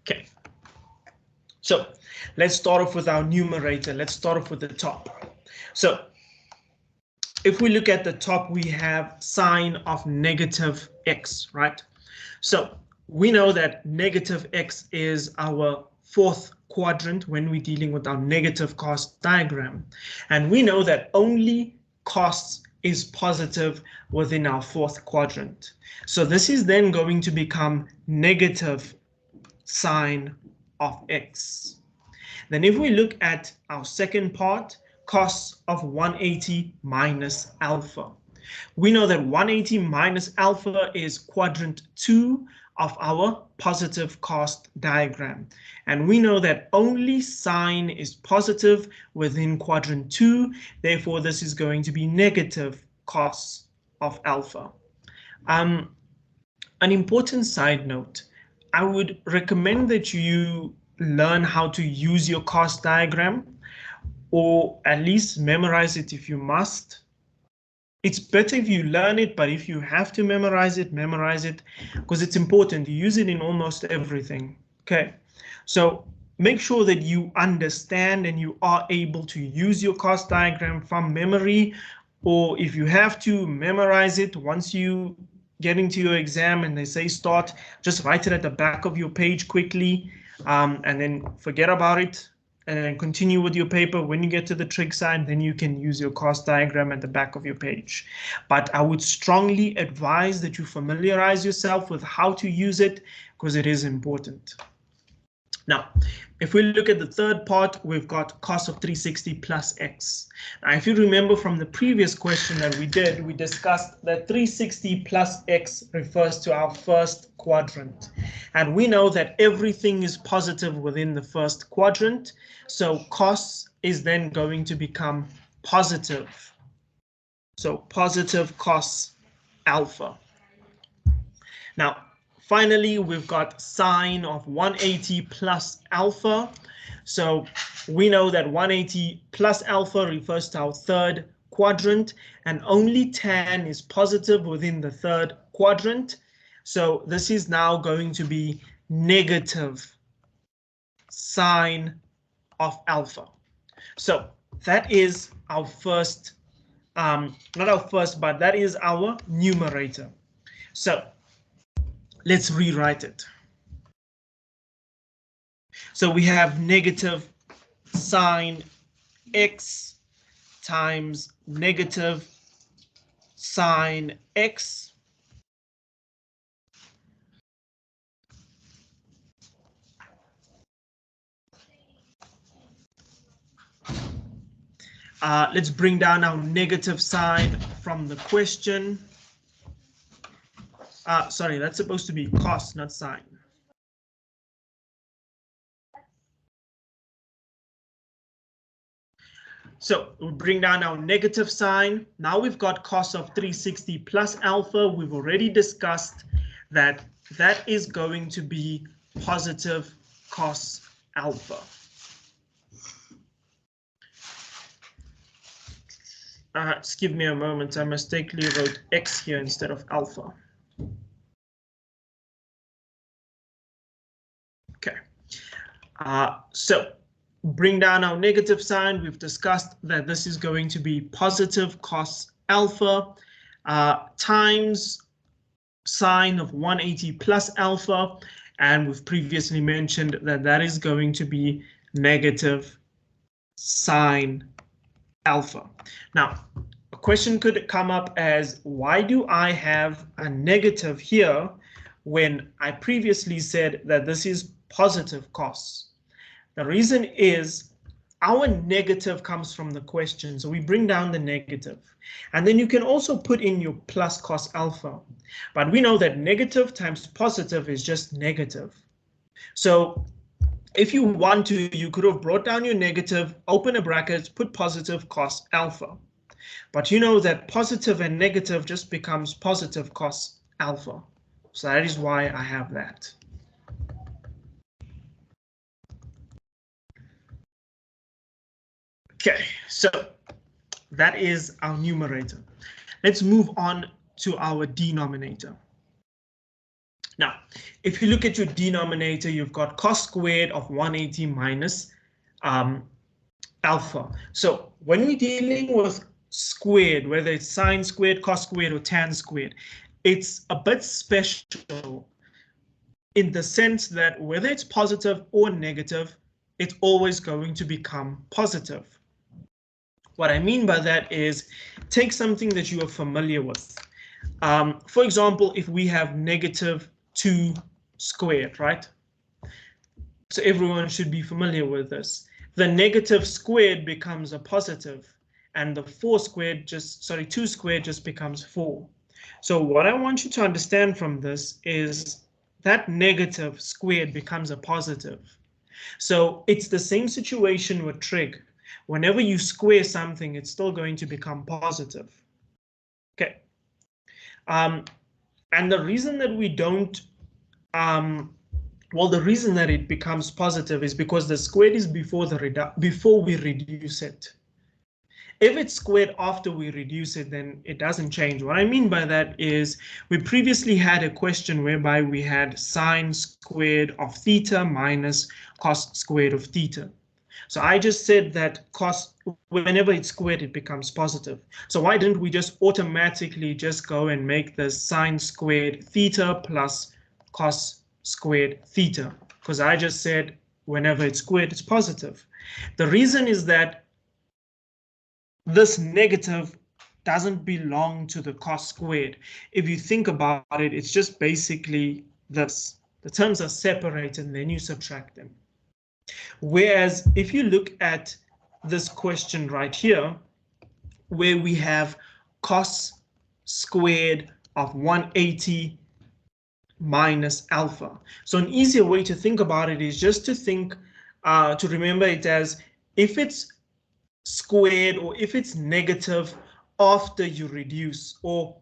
Okay, so let's start off with our numerator. Let's start off with the top. So if we look at the top, we have sine of negative x, right? So we know that negative x is our 4th quadrant when we're dealing with our negative cost diagram. And we know that only cost is positive within our 4th quadrant. So this is then going to become negative sine of x. Then if we look at our second part, cos of 180 minus alpha. We know that 180 minus alpha is quadrant 2 of our positive cost diagram. And we know that only sine is positive within quadrant 2. Therefore, this is going to be negative cos of alpha. An important side note, I would recommend that you learn how to use your cost diagram, or at least memorize it if you must. It's better if you learn it, but if you have to memorize it, because it's important. You use it in almost everything. Okay, so make sure that you understand and you are able to use your cost diagram from memory, or if you have to memorize it once you get into your exam and they say start, just write it at the back of your page quickly, and then forget about it. And then continue with your paper. When you get to the trig side, then you can use your cost diagram at the back of your page. But I would strongly advise that you familiarize yourself with how to use it, because it is important. Now, if we look at the third part, we've got cos of 360 plus x. Now, if you remember from the previous question that we did, we discussed that 360 plus x refers to our first quadrant. And we know that everything is positive within the first quadrant. So cos is then going to become positive. So positive cos alpha. Now, finally, we've got sine of 180 plus alpha. So we know that 180 plus alpha refers to our third quadrant, and only tan is positive within the third quadrant. So this is now going to be negative sine of alpha. So that is our first, not our first, but that is our numerator. So let's rewrite it. So we have negative sine x times negative sine x let's bring down our negative sign from the question. Sorry, that's supposed to be cos, not sine. So we'll bring down our negative sign. Now we've got cos of 360 plus alpha. We've already discussed that that is going to be positive cos alpha. Just give me a moment. I mistakenly wrote x here instead of alpha. Okay. So bring down our negative sign. We've discussed that this is going to be positive cos alpha times sine of 180 plus alpha. And we've previously mentioned that that is going to be negative sine alpha. Now, a question could come up as, why do I have a negative here when I previously said that this is positive cos? The reason is our negative comes from the question, so we bring down the negative. And then you can also put in your plus cos alpha. But we know that negative times positive is just negative. So if you want to, you could have brought down your negative, open a bracket, put positive cos alpha. But you know that positive and negative just becomes positive cos alpha. So that is why I have that. Okay, so that is our numerator. Let's move on to our denominator. Now, if you look at your denominator, you've got cos squared of 180 minus alpha. So when we're dealing with squared, whether it's sine squared, cos squared, or tan squared, it's a bit special in the sense that whether it's positive or negative, it's always going to become positive. What I mean by that is, take something that you are familiar with. For example, if we have negative 2 squared, right? So everyone should be familiar with this. The negative squared becomes a positive, and the 2 squared just becomes 4. So what I want you to understand from this is that negative squared becomes a positive. So it's the same situation with trig. Whenever you square something, it's still going to become positive. Okay. And the reason that we don't, well, the reason that it becomes positive is because the squared is before we reduce it. If it's squared after we reduce it, then it doesn't change. What I mean by that is, we previously had a question whereby we had sine squared of theta minus cos squared of theta. So I just said that cos, whenever it's squared, it becomes positive. So why didn't we just automatically just go and make the sine squared theta plus cos squared theta? Because I just said whenever it's squared, it's positive. The reason is that this negative doesn't belong to the cos squared. If you think about it, it's just basically this. The terms are separated and then you subtract them. Whereas if you look at this question right here, where we have cos squared of 180 minus alpha. So an easier way to think about it is just to think, to remember it as if it's squared or if it's negative after you reduce, or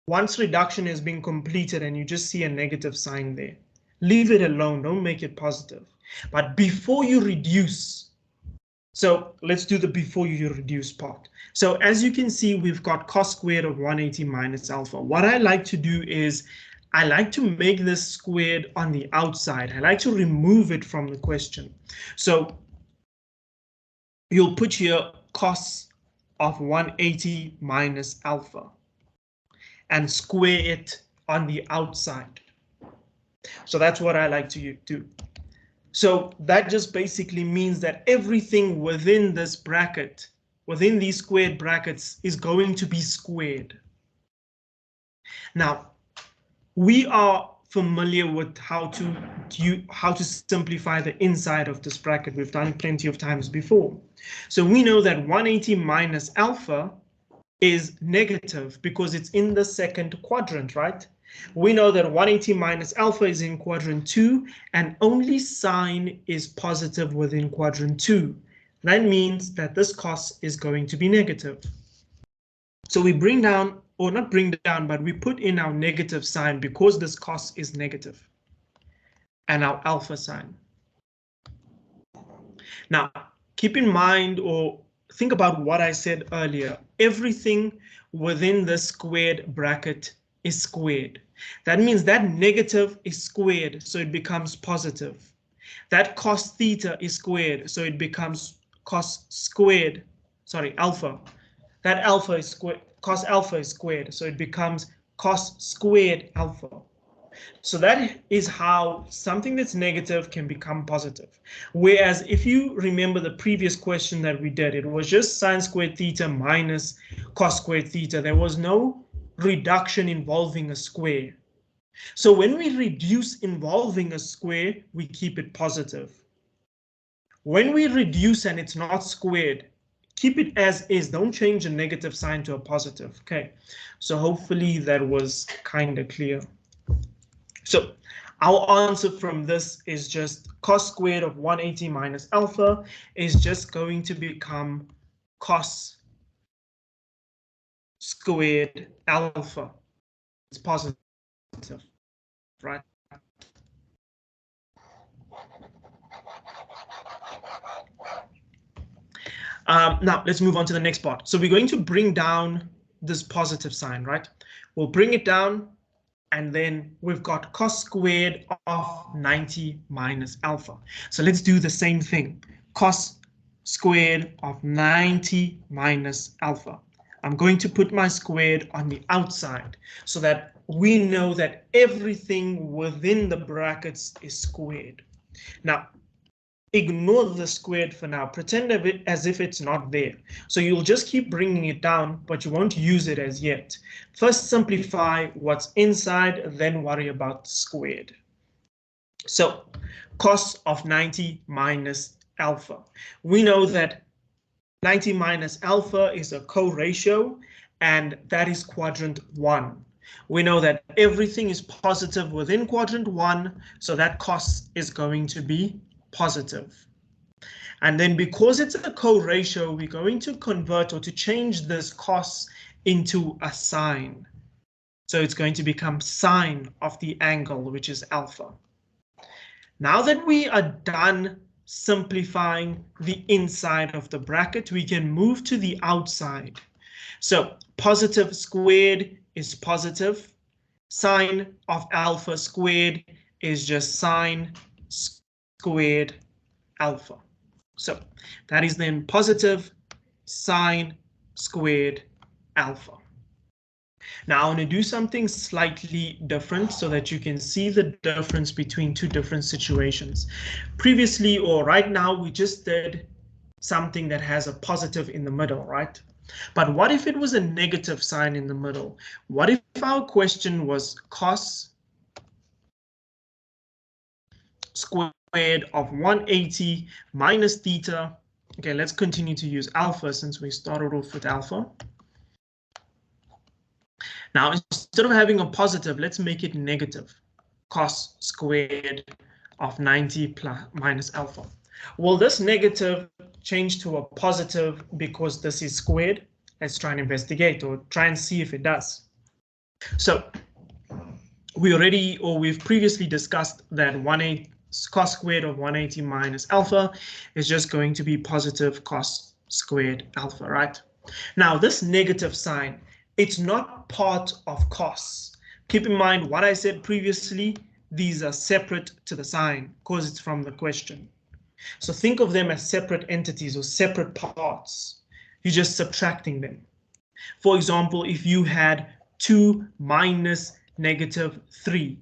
once reduction has been completed and you just see a negative sign there, leave it alone, don't make it positive. But before you reduce, so let's do the before you reduce part. So as you can see, we've got cos squared of 180 minus alpha. What I like to do is I like to make this squared on the outside. I like to remove it from the question. So you'll put here cos of 180 minus alpha and square it on the outside. So that's what I like to do. So that just basically means that everything within this bracket, within these squared brackets, is going to be squared. Now, we are familiar with how to simplify the inside of this bracket. We've done plenty of times before. So we know that 180 minus alpha is negative because it's in the second quadrant, right? We know that 180 minus alpha is in quadrant 2, and only sine is positive within quadrant 2. That means that this cos is going to be negative. So we bring down, or not bring down, but we put in our negative sign because this cos is negative, and our alpha sign. Now, keep in mind or think about what I said earlier. Everything within the squared bracket is squared. That means that negative is squared, so it becomes positive. That cos theta is squared, so it becomes cos squared, sorry, alpha. That alpha is squared, cos alpha is squared, so it becomes cos squared alpha. So that is how something that's negative can become positive. Whereas if you remember the previous question that we did, it was just sine squared theta minus cos squared theta. There was no reduction involving a square. So when we reduce involving a square, we keep it positive. When we reduce and it's not squared, keep it as is. Don't change a negative sign to a positive. Okay, so hopefully that was kind of clear. So our answer from this is just cos squared of 180 minus alpha is just going to become cos squared alpha. It's positive, right? Now let's move on to the next part. So we're going to bring down this positive sign, right? We'll bring it down, and then we've got cos squared of 90 minus alpha. So let's do the same thing. Cos squared of 90 minus alpha. I'm going to put my squared on the outside so that we know that everything within the brackets is squared. Now, ignore the squared for now. Pretend as if it's not there. So you'll just keep bringing it down, but you won't use it as yet. First, simplify what's inside, then worry about the squared. So cos of 90 minus alpha. We know that 90 minus alpha is a co-ratio, and that is quadrant 1. We know that everything is positive within quadrant 1, so that cos is going to be positive. And then because it's a co-ratio, we're going to convert or to change this cos into a sine. So it's going to become sine of the angle, which is alpha. Now that we are done simplifying the inside of the bracket, we can move to the outside. So positive squared is positive. Sine of alpha squared is just sine squared alpha. So that is then positive sine squared alpha. Now I want to do something slightly different so that you can see the difference between two different situations. Previously, or right now, we just did something that has a positive in the middle, right? But what if it was a negative sign in the middle? What if our question was cos squared squared of 180 minus theta. Okay, let's continue to use alpha since we started off with alpha. Now, instead of having a positive, let's make it negative. Cos squared of 90 plus minus alpha. Will this negative change to a positive because this is squared? Let's try and investigate or try and see if it does. So we've previously discussed that cos squared of 180 minus alpha is just going to be positive cos squared alpha, right? Now this negative sign, it's not part of cos. Keep in mind what I said previously, these are separate to the sign because it's from the question. So think of them as separate entities or separate parts. You're just subtracting them. For example, if you had 2 minus negative 3,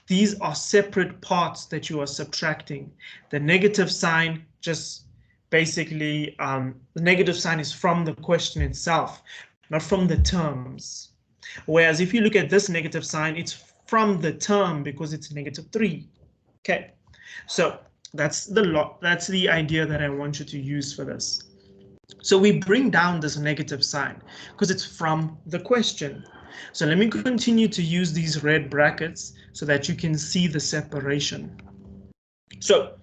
these are separate parts that you are subtracting. The negative sign just basically, the negative sign is from the question itself, not from the terms. Whereas if you look at this negative sign, it's from the term because it's negative 3. Okay, so that's the idea that I want you to use for this. So we bring down this negative sign because it's from the question. So let me continue to use these red brackets so that you can see the separation. So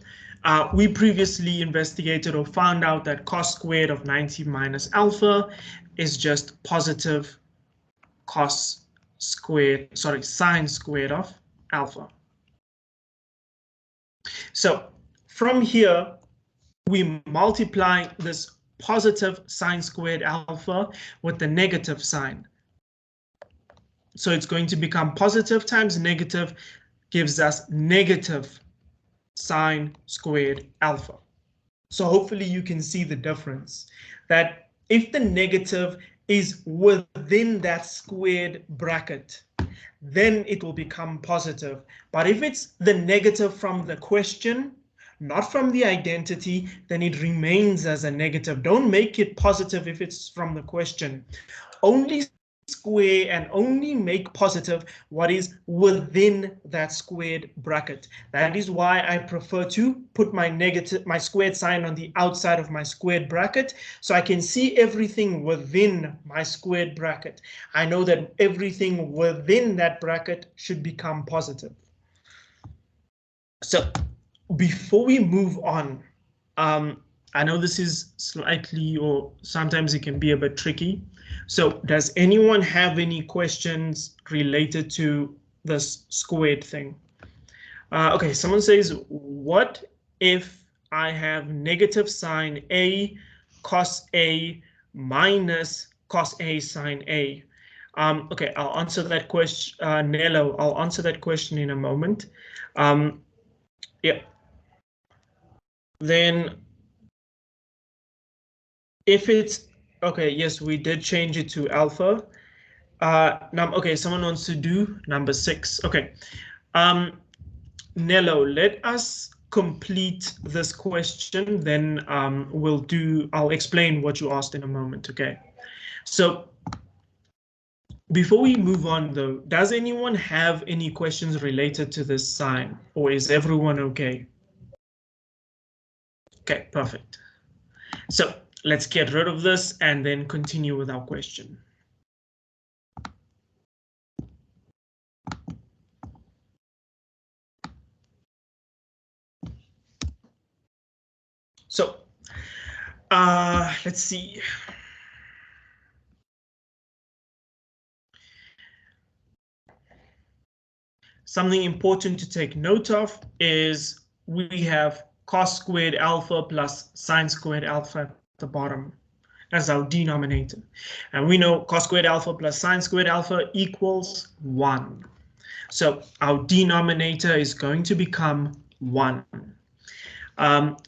we previously investigated or found out that cos squared of 90 minus alpha is just positive sine squared of alpha. So from here, we multiply this positive sine squared alpha with the negative sign. So it's going to become positive times negative gives us negative sine squared alpha. So hopefully you can see the difference, that if the negative is within that squared bracket, then it will become positive. But if it's the negative from the question, not from the identity, then it remains as a negative. Don't make it positive if it's from the question. Only square and only make positive what is within that squared bracket. That is why I prefer to put my squared sign on the outside of my squared bracket, so I can see everything within my squared bracket. I know that everything within that bracket should become positive. So before we move on, I know this is slightly, or sometimes it can be a bit tricky. So does anyone have any questions related to this squared thing? Okay, someone says, what if I have negative sine A cos A minus cos A sine A? Okay, I'll answer that question, Nello, I'll answer that question in a moment. Yeah. Then if it's okay, yes, we did change it to alpha. Okay, someone wants to do number 6. Okay, Nello, let us complete this question, then I'll explain what you asked in a moment. Okay, so before we move on though, does anyone have any questions related to this sign, or is everyone okay? Okay, perfect. So let's get rid of this and then continue with our question. So let's see. Something important to take note of is we have cos squared alpha plus sine squared alpha at the bottom as our denominator. And we know cos squared alpha plus sine squared alpha equals 1. So our denominator is going to become 1.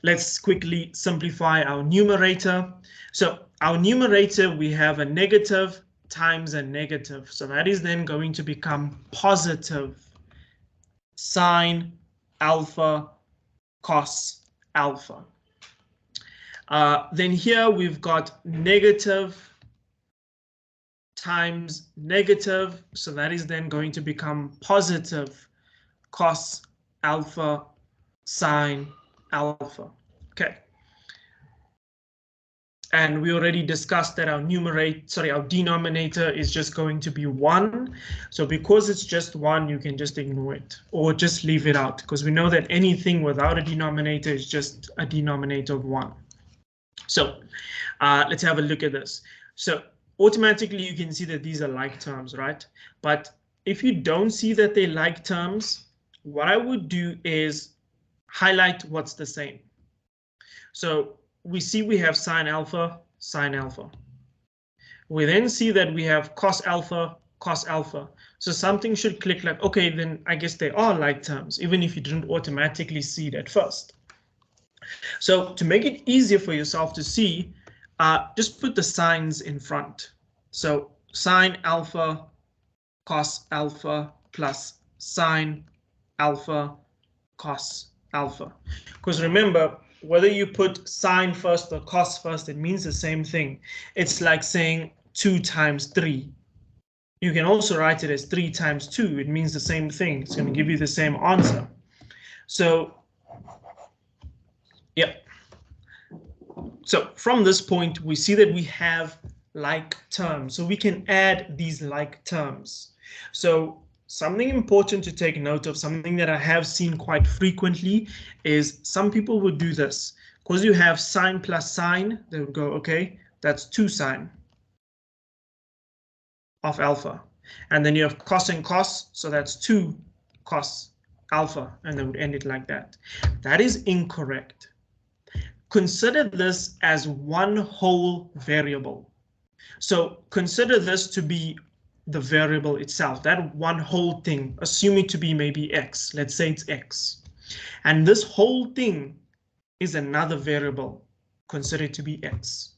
Let's quickly simplify our numerator. So our numerator, we have a negative times a negative. So that is then going to become positive sine alpha cos alpha. Then here we've got negative times negative, so that is then going to become positive cos alpha sine alpha. Okay. And we already discussed that our denominator is just going to be 1. So because it's just 1, you can just ignore it or just leave it out, because we know that anything without a denominator is just a denominator of 1. So let's have a look at this. So automatically you can see that these are like terms, right? But if you don't see that they're like terms, what I would do is highlight what's the same. So we see we have sine alpha, sine alpha. We then see that we have cos alpha, cos alpha. So something should click like, okay, then I guess they are like terms, even if you didn't automatically see it at first. So to make it easier for yourself to see, just put the signs in front. So sine alpha, cos alpha plus sine alpha, cos alpha. Because remember, whether you put sine first or cos first, it means the same thing. It's like saying 2 times 3. You can also write it as 3 times 2. It means the same thing. It's going to give you the same answer. So, yeah. So from this point, we see that we have like terms. So we can add these like terms. So something important to take note of, something that I have seen quite frequently, is some people would do this. Because you have sine plus sine, they would go, okay, that's 2 sine of alpha. And then you have cos and cos, so that's 2 cos alpha, and they would end it like that. That is incorrect. Consider this as one whole variable. So consider this to be the variable itself, that one whole thing, assume it to be maybe x. Let's say it's x. And this whole thing is another variable, consider it to be x.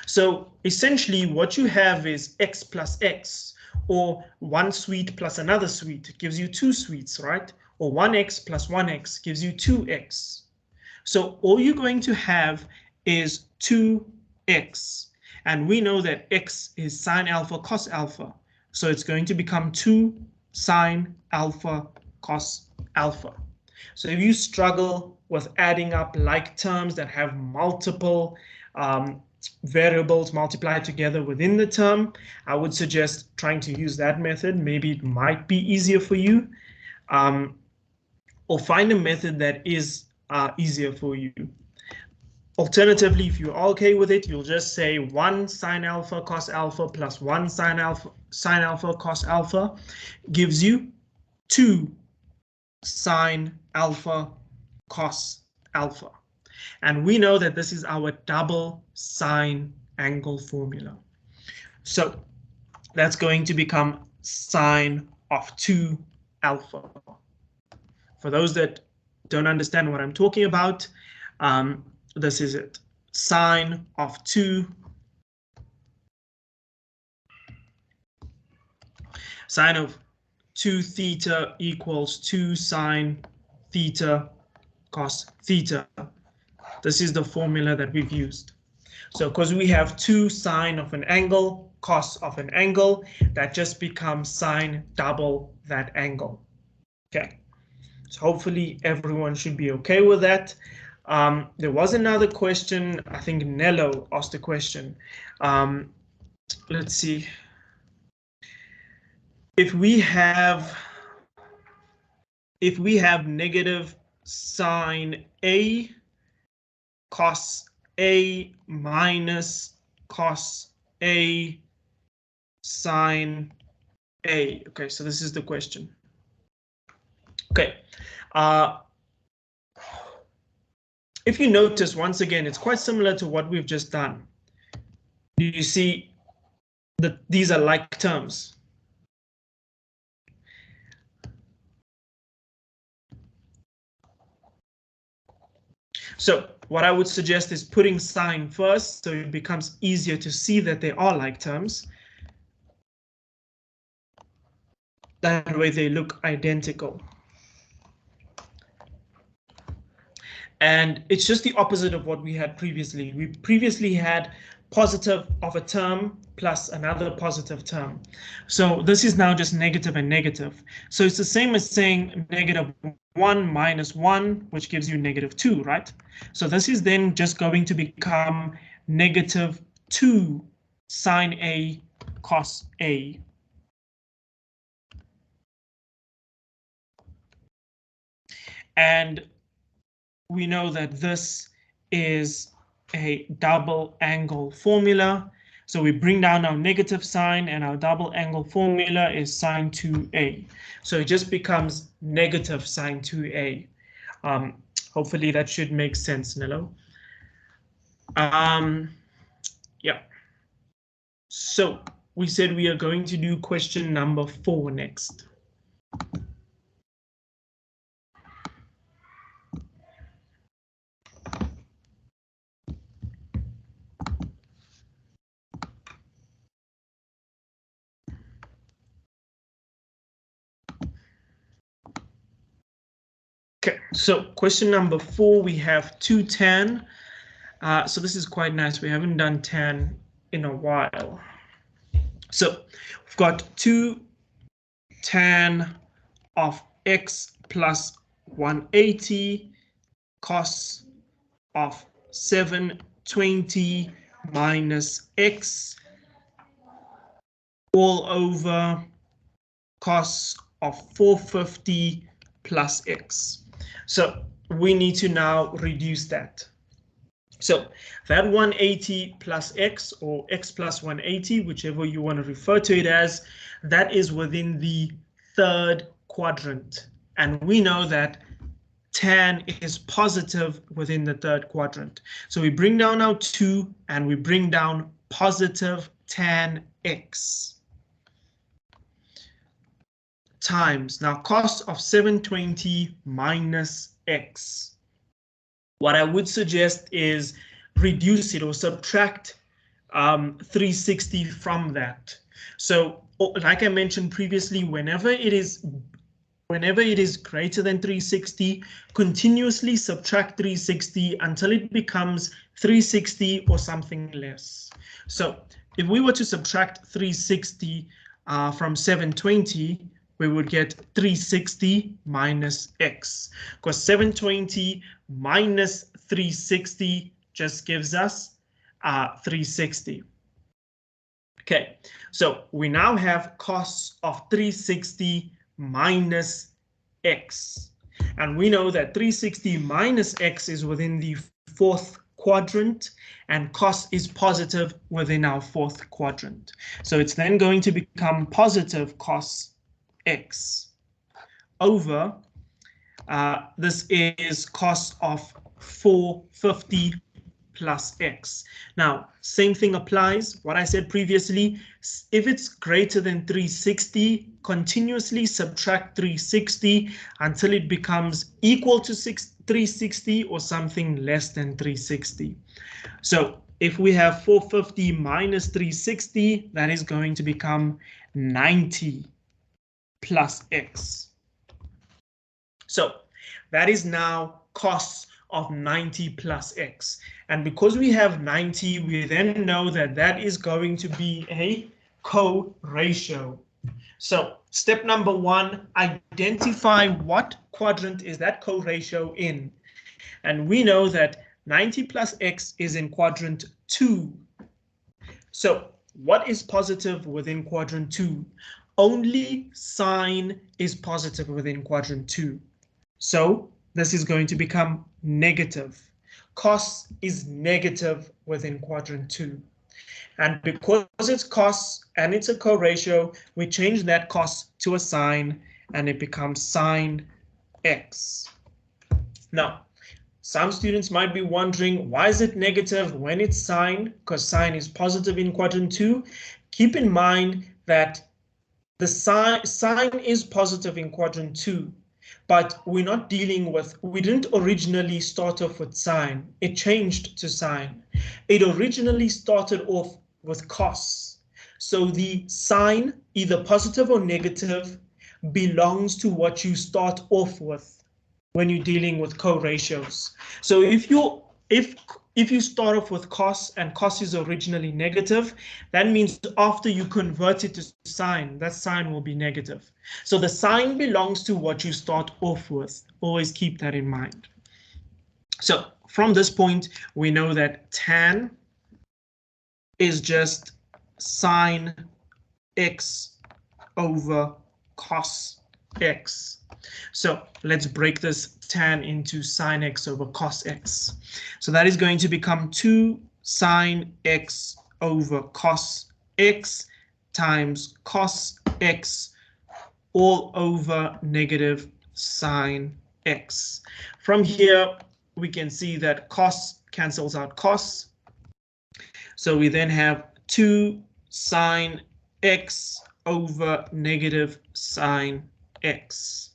So essentially what you have is x plus x, or one sweet plus another sweet gives you 2 sweets, right? Or 1x plus 1x gives you 2x. So all you're going to have is 2x. And we know that x is sine alpha cos alpha. So it's going to become 2 sine alpha cos alpha. So if you struggle with adding up like terms that have multiple variables multiplied together within the term, I would suggest trying to use that method. Maybe it might be easier for you. Or find a method that is easier for you. Alternatively, if you're okay with it, you'll just say 1 sine alpha cos alpha plus 1 sine alpha cos alpha gives you 2 sine alpha cos alpha. And we know that this is our double sine angle formula. So that's going to become sine of 2 alpha. For those that don't understand what I'm talking about, this is it. Sine of 2 sine of 2 theta equals 2 sine theta cos theta. This is the formula that we've used. So because we have 2 sine of an angle, cos of an angle, that just becomes sine double that angle. Okay. So hopefully everyone should be okay with that. There was another question. I think Nello asked a question. Let's see. If we have negative sine A cos A minus cos A sine A. Okay, so this is the question. Okay. If you notice, once again, it's quite similar to what we've just done. Do you see that these are like terms? So what I would suggest is putting sine first, so it becomes easier to see that they are like terms. That way they look identical. And it's just the opposite of what we had previously. We previously had positive of a term plus another positive term. So this is now just negative and negative. So it's the same as saying negative 1 minus 1, which gives you -2, right? So this is then just going to become -2 sine A cos A. And we know that this is a double angle formula. So we bring down our negative sign and our double angle formula is sine 2A. So it just becomes negative sine 2A. Hopefully that should make sense, Nello. Yeah. So we said we are going to do question number 4 next. Okay, so question number 4, we have 2 tan. So this is quite nice. We haven't done tan in a while. So we've got 2 tan of x plus 180 cos of 720 minus x all over cos of 450 plus x. So we need to now reduce that. So that 180 plus x, or x plus 180, whichever you want to refer to it as, that is within the third quadrant. And we know that tan is positive within the third quadrant. So we bring down our 2 and we bring down positive tan x times now cos of 720 minus x. What I would suggest is reduce it or subtract 360 from that. So like I mentioned previously, whenever it is greater than 360, continuously subtract 360 until it becomes 360 or something less. So if we were to subtract 360 from 720, we would get 360 minus x, because 720 minus 360 just gives us 360. Okay, so we now have cos of 360 minus x, and we know that 360 minus x is within the fourth quadrant and cos is positive within our fourth quadrant. So it's then going to become positive cos x over this is cos of 450 plus x. Now, same thing applies. What I said previously, if it's greater than 360, continuously subtract 360 until it becomes equal to 360 or something less than 360. So if we have 450 minus 360, that is going to become 90 plus x. So that is now cos of 90 plus x. And because we have 90, we then know that that is going to be a co-ratio. So step number 1, identify what quadrant is that co-ratio in. And we know that 90 plus x is in quadrant 2. So what is positive within quadrant 2? Only sine is positive within quadrant 2. So this is going to become negative. Cos is negative within quadrant 2. And because it's cos and it's a co-ratio, we change that cos to a sine and it becomes sine x. Now, some students might be wondering, why is it negative when it's sine? Because sine is positive in quadrant 2. Keep in mind that the sine is positive in quadrant 2, but we're not dealing with, we didn't originally start off with sine. It changed to sine. It originally started off with cos. So the sign, either positive or negative, belongs to what you start off with when you're dealing with co-ratios. So if if you start off with cos and cos is originally negative, that means after you convert it to sine, that sine will be negative. So the sine belongs to what you start off with. Always keep that in mind. So from this point, we know that tan is just sine x over cos x. So let's break this tan into sine x over cos x. So that is going to become 2 sine x over cos x times cos x all over negative sine x. From here, we can see that cos cancels out cos. So we then have 2 sine x over negative sine x.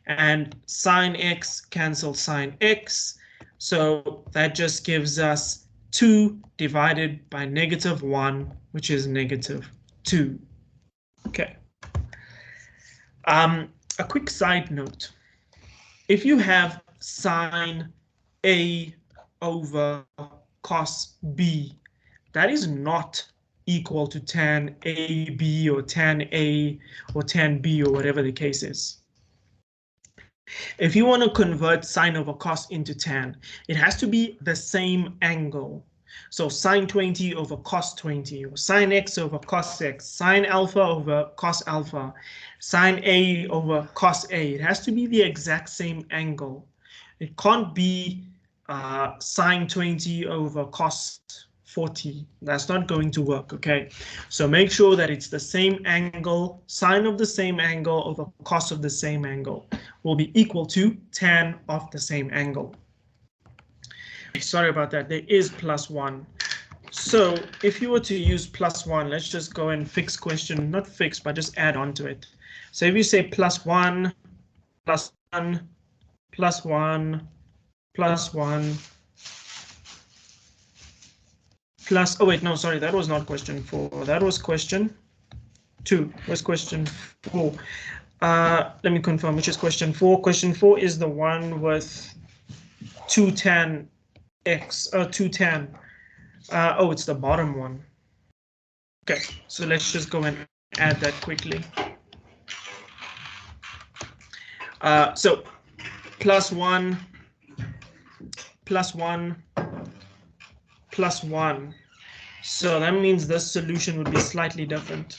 And sine x cancels sine x. So that just gives us 2 divided by negative 1, which is negative 2. Okay. A quick side note. If you have sine A over cos B, that is not equal to tan AB or tan A or tan B or whatever the case is. If you want to convert sine over cos into tan, it has to be the same angle. So sine 20 over cos 20, or sine x over cos x, sine alpha over cos alpha, sine A over cos A. It has to be the exact same angle. It can't be sine 20 over cos 40. That's not going to work, okay? So make sure that it's the same angle. Sine of the same angle over cos of the same angle will be equal to tan of the same angle. Sorry about that, there is plus 1. So if you were to use plus 1, let's just go and fix question, not fix, but just add on to it. So if you say plus 1, plus 1, plus 1, plus 1, plus, oh wait, no, sorry, that was not question 4. That was question 2. Where's question 4? Let me confirm which is question 4. Question 4 is the one with 2 tan x, 2 tan. Oh, it's the bottom one. Okay, so let's just go and add that quickly. So plus 1, plus 1, plus 1. So that means the solution would be slightly different.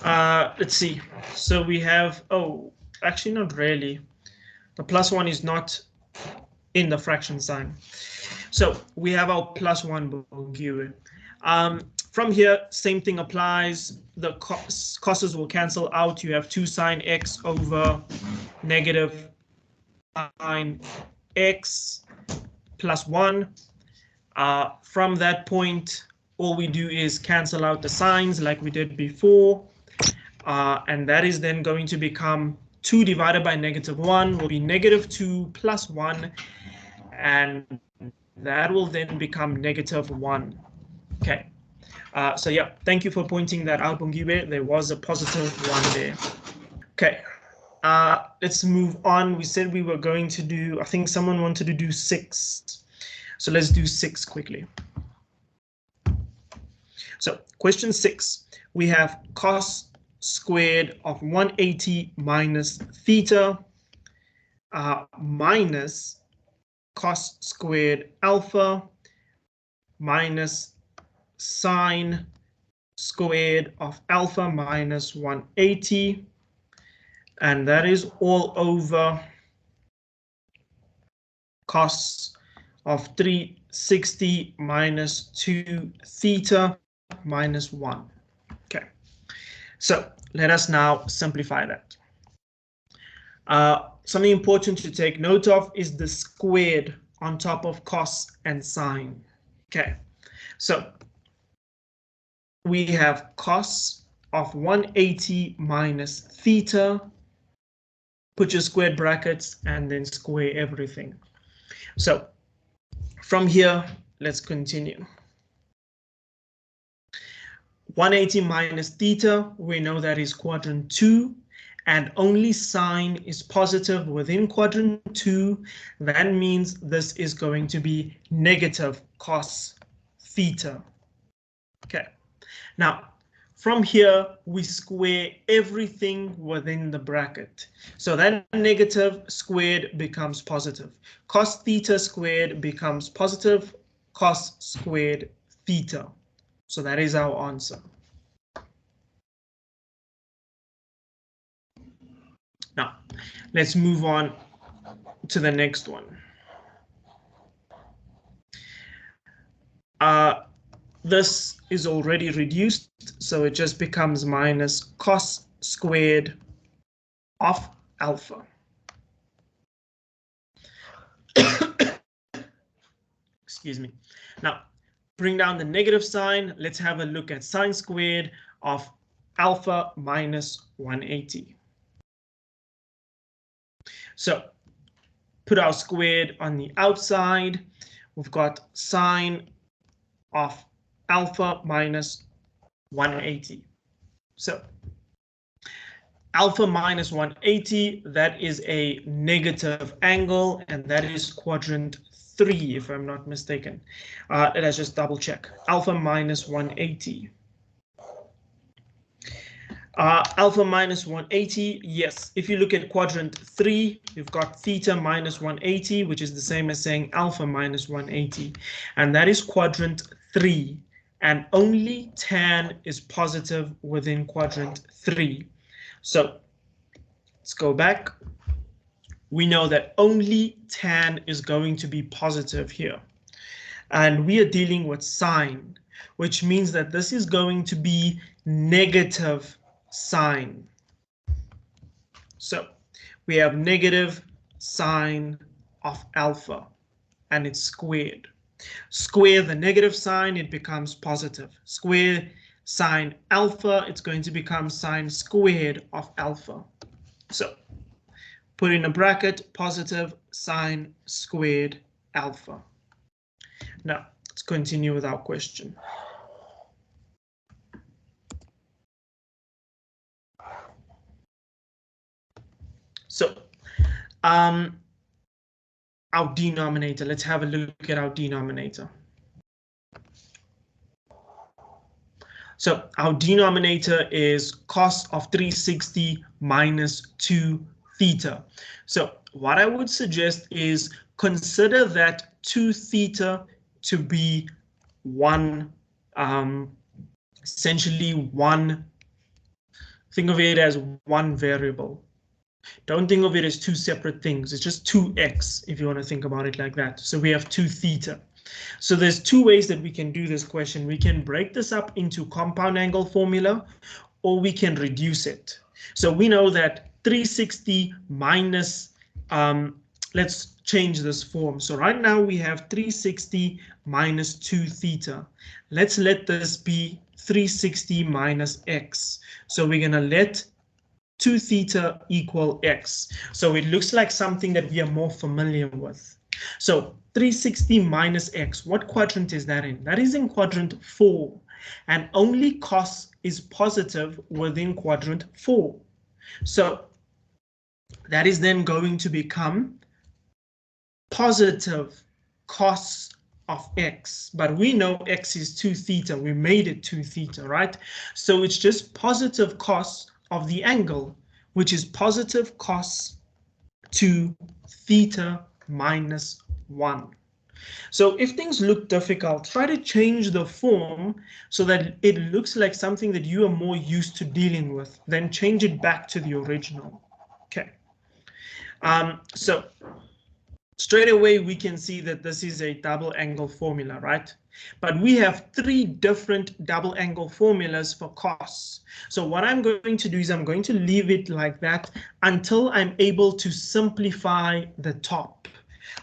Let's see. So we have, oh, actually not really. The plus 1 is not in the fraction sign. So we have our plus 1 Bongiri. From here, same thing applies. The cos's will cancel out. You have 2 sine x over negative sine x plus 1. From that point, all we do is cancel out the signs like we did before. And that is then going to become 2 divided by negative 1 will be negative 2 plus 1. And that will then become negative 1. Okay. So yeah, thank you for pointing that out, Bongiwe. There was a positive 1 there. Okay. Let's move on. We said we were going to do, I think someone wanted to do 6. So let's do 6 quickly. So question 6, we have cos squared of 180 minus theta minus cos squared alpha minus sine squared of alpha minus 180, and that is all over cos of 360 minus 2 theta minus 1. Okay, so let us now simplify that. Something important to take note of is the squared on top of cos and sine. Okay, so we have cos of 180 minus theta, put your squared brackets and then square everything. So from here, let's continue. 180 minus theta, we know that is quadrant 2, and only sine is positive within quadrant 2, that means this is going to be negative cos theta. Okay, now from here we square everything within the bracket. So that negative squared becomes positive. Cos theta squared becomes positive cos squared theta. So that is our answer. Now, let's move on to the next one. This is already reduced, so it just becomes minus cos squared of alpha. Excuse me. Now, bring down the negative sign. Let's have a look at sine squared of alpha minus 180. So put our squared on the outside. We've got sine of alpha minus 180. So alpha minus 180, that is a negative angle, and that is quadrant 3, if I'm not mistaken. Let's just double check. Alpha minus 180. Alpha minus 180, yes. If you look at quadrant 3, you've got theta minus 180, which is the same as saying alpha minus 180. And that is quadrant 3. And only tan is positive within quadrant 3. So let's go back. We know that only tan is going to be positive here. And we are dealing with sine, which means that this is going to be negative sine. So we have negative sine of alpha, and it's squared. Square the negative sign, it becomes positive. Square sine alpha, it's going to become sine squared of alpha. So put in a bracket, positive sine squared alpha. Now let's continue with our question. So our denominator, let's have a look at our denominator. So our denominator is cos of 360 minus 2 theta. So what I would suggest is consider that 2 theta to be essentially one, think of it as one variable. Don't think of it as two separate things. It's just 2x if you want to think about it like that. So we have 2 theta. So there's two ways that we can do this question. We can break this up into compound angle formula, or we can reduce it. So we know that 360 minus, let's change this form. So right now we have 360 minus 2 theta. Let's let this be 360 minus x. So we're going to let 2 theta equal x. So it looks like something that we are more familiar with. So 360 minus x, what quadrant is that in? That is in quadrant 4, and only cos is positive within quadrant 4. So that is then going to become positive cos of x, but we know x is 2 theta. We made it 2 theta, right? So it's just positive cos of the angle, which is positive cos 2 theta minus 1. So if things look difficult, try to change the form so that it looks like something that you are more used to dealing with, then change it back to the original. Okay. So straight away we can see that this is a double angle formula, right? But we have 3 different double angle formulas for cos. So what I'm going to do is I'm going to leave it like that until I'm able to simplify the top.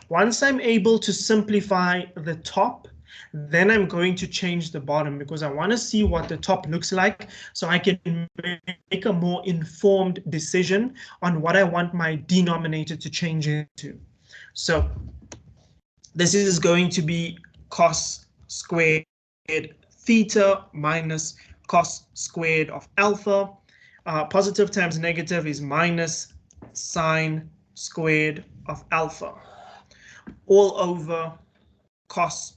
Once I'm able to simplify the top, then I'm going to change the bottom, because I want to see what the top looks like so I can make a more informed decision on what I want my denominator to change into. So this is going to be cos squared theta minus cos squared of alpha. positive times negative is minus sine squared of alpha all over cos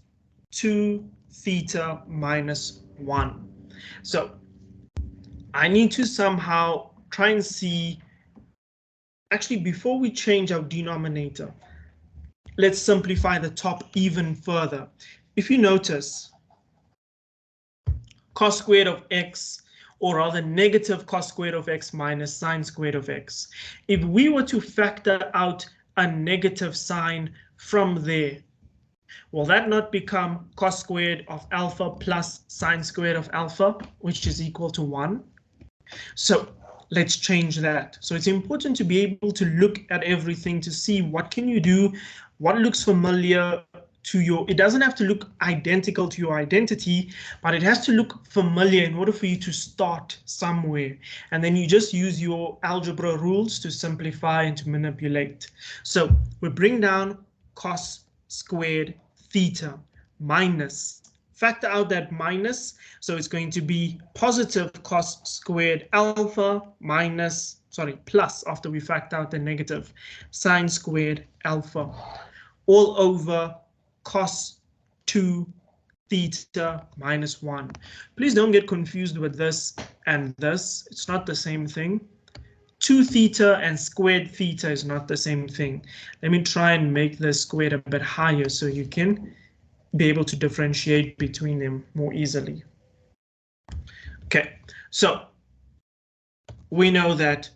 2 theta minus 1. So I need to somehow try and see, actually before we change our denominator, let's simplify the top even further. If you notice, cos squared of x, or rather negative cos squared of x minus sine squared of x. If we were to factor out a negative sign from there, will that not become cos squared of alpha plus sine squared of alpha, which is equal to 1? So let's change that. So it's important to be able to look at everything to see what can you do, what looks familiar to your, it doesn't have to look identical to your identity, but it has to look familiar in order for you to start somewhere. And then you just use your algebra rules to simplify and to manipulate. So we bring down cos squared theta minus, factor out that minus, so it's going to be positive cos squared alpha minus, sorry, plus, after we factor out the negative, sine squared alpha all over cos 2 theta minus 1. Please don't get confused with this and this. It's not the same thing. 2 theta and squared theta is not the same thing. Let me try and make this squared a bit higher so you can be able to differentiate between them more easily. Okay, so we know that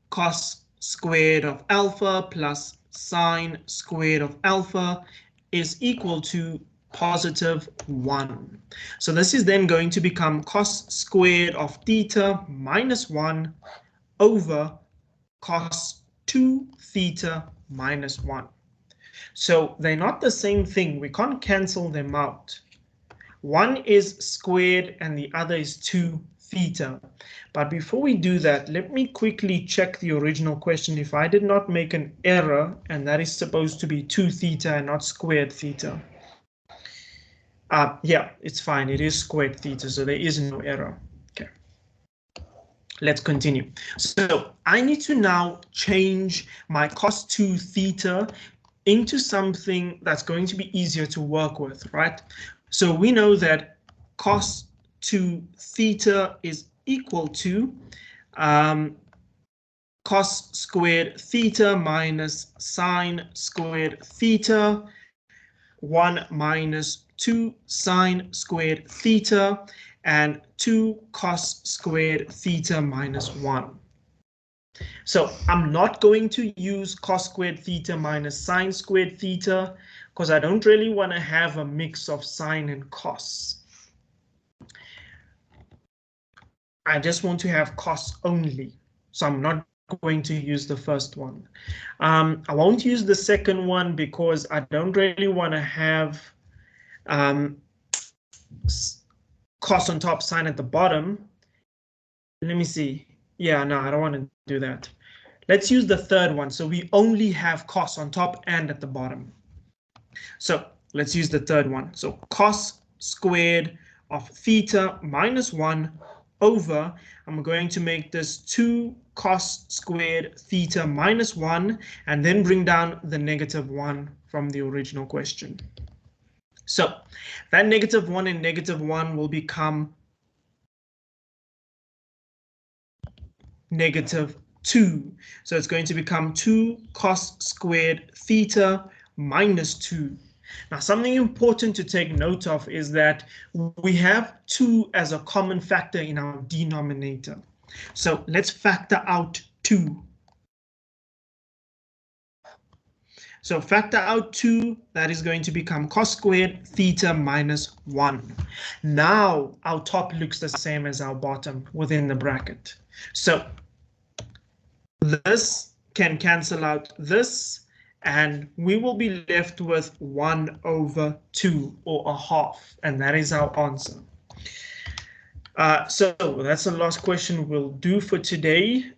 cos squared of alpha plus sine squared of alpha is equal to positive 1. So this is then going to become cos squared of theta minus 1 over cos 2 theta minus 1. So they're not the same thing. We can't cancel them out. One is squared and the other is 2 theta. But before we do that, let me quickly check the original question if I did not make an error, and that is supposed to be 2 theta and not squared theta. Yeah, it's fine. It is squared theta, so there is no error. Okay. Let's continue. So I need to now change my cos 2 theta into something that's going to be easier to work with, right? So we know that cos 2 theta is equal to cos squared theta minus sine squared theta, 1 minus 2 sine squared theta, and 2 cos squared theta minus 1. So I'm not going to use cos squared theta minus sine squared theta because I don't really want to have a mix of sine and cos. I just want to have cos only. So I'm not going to use the first one. I won't use the second one because I don't really want to have cos on top, sine at the bottom. Let me see. Yeah, no, I don't want to do that. Let's use the third one. So we only have cos on top and at the bottom. So let's use the third one. So cos squared of theta minus 1 over, I'm going to make this 2 cos squared theta minus 1 and then bring down the negative 1 from the original question. So that negative 1 and negative 1 will become negative 2. So it's going to become 2 cos squared theta minus 2. Now, something important to take note of is that we have 2 as a common factor in our denominator. So let's factor out 2. So factor out 2, that is going to become cos squared theta minus 1. Now our top looks the same as our bottom within the bracket. So this can cancel out this, and we will be left with 1 over 2, or a half, and that is our answer. So that's the last question we'll do for today.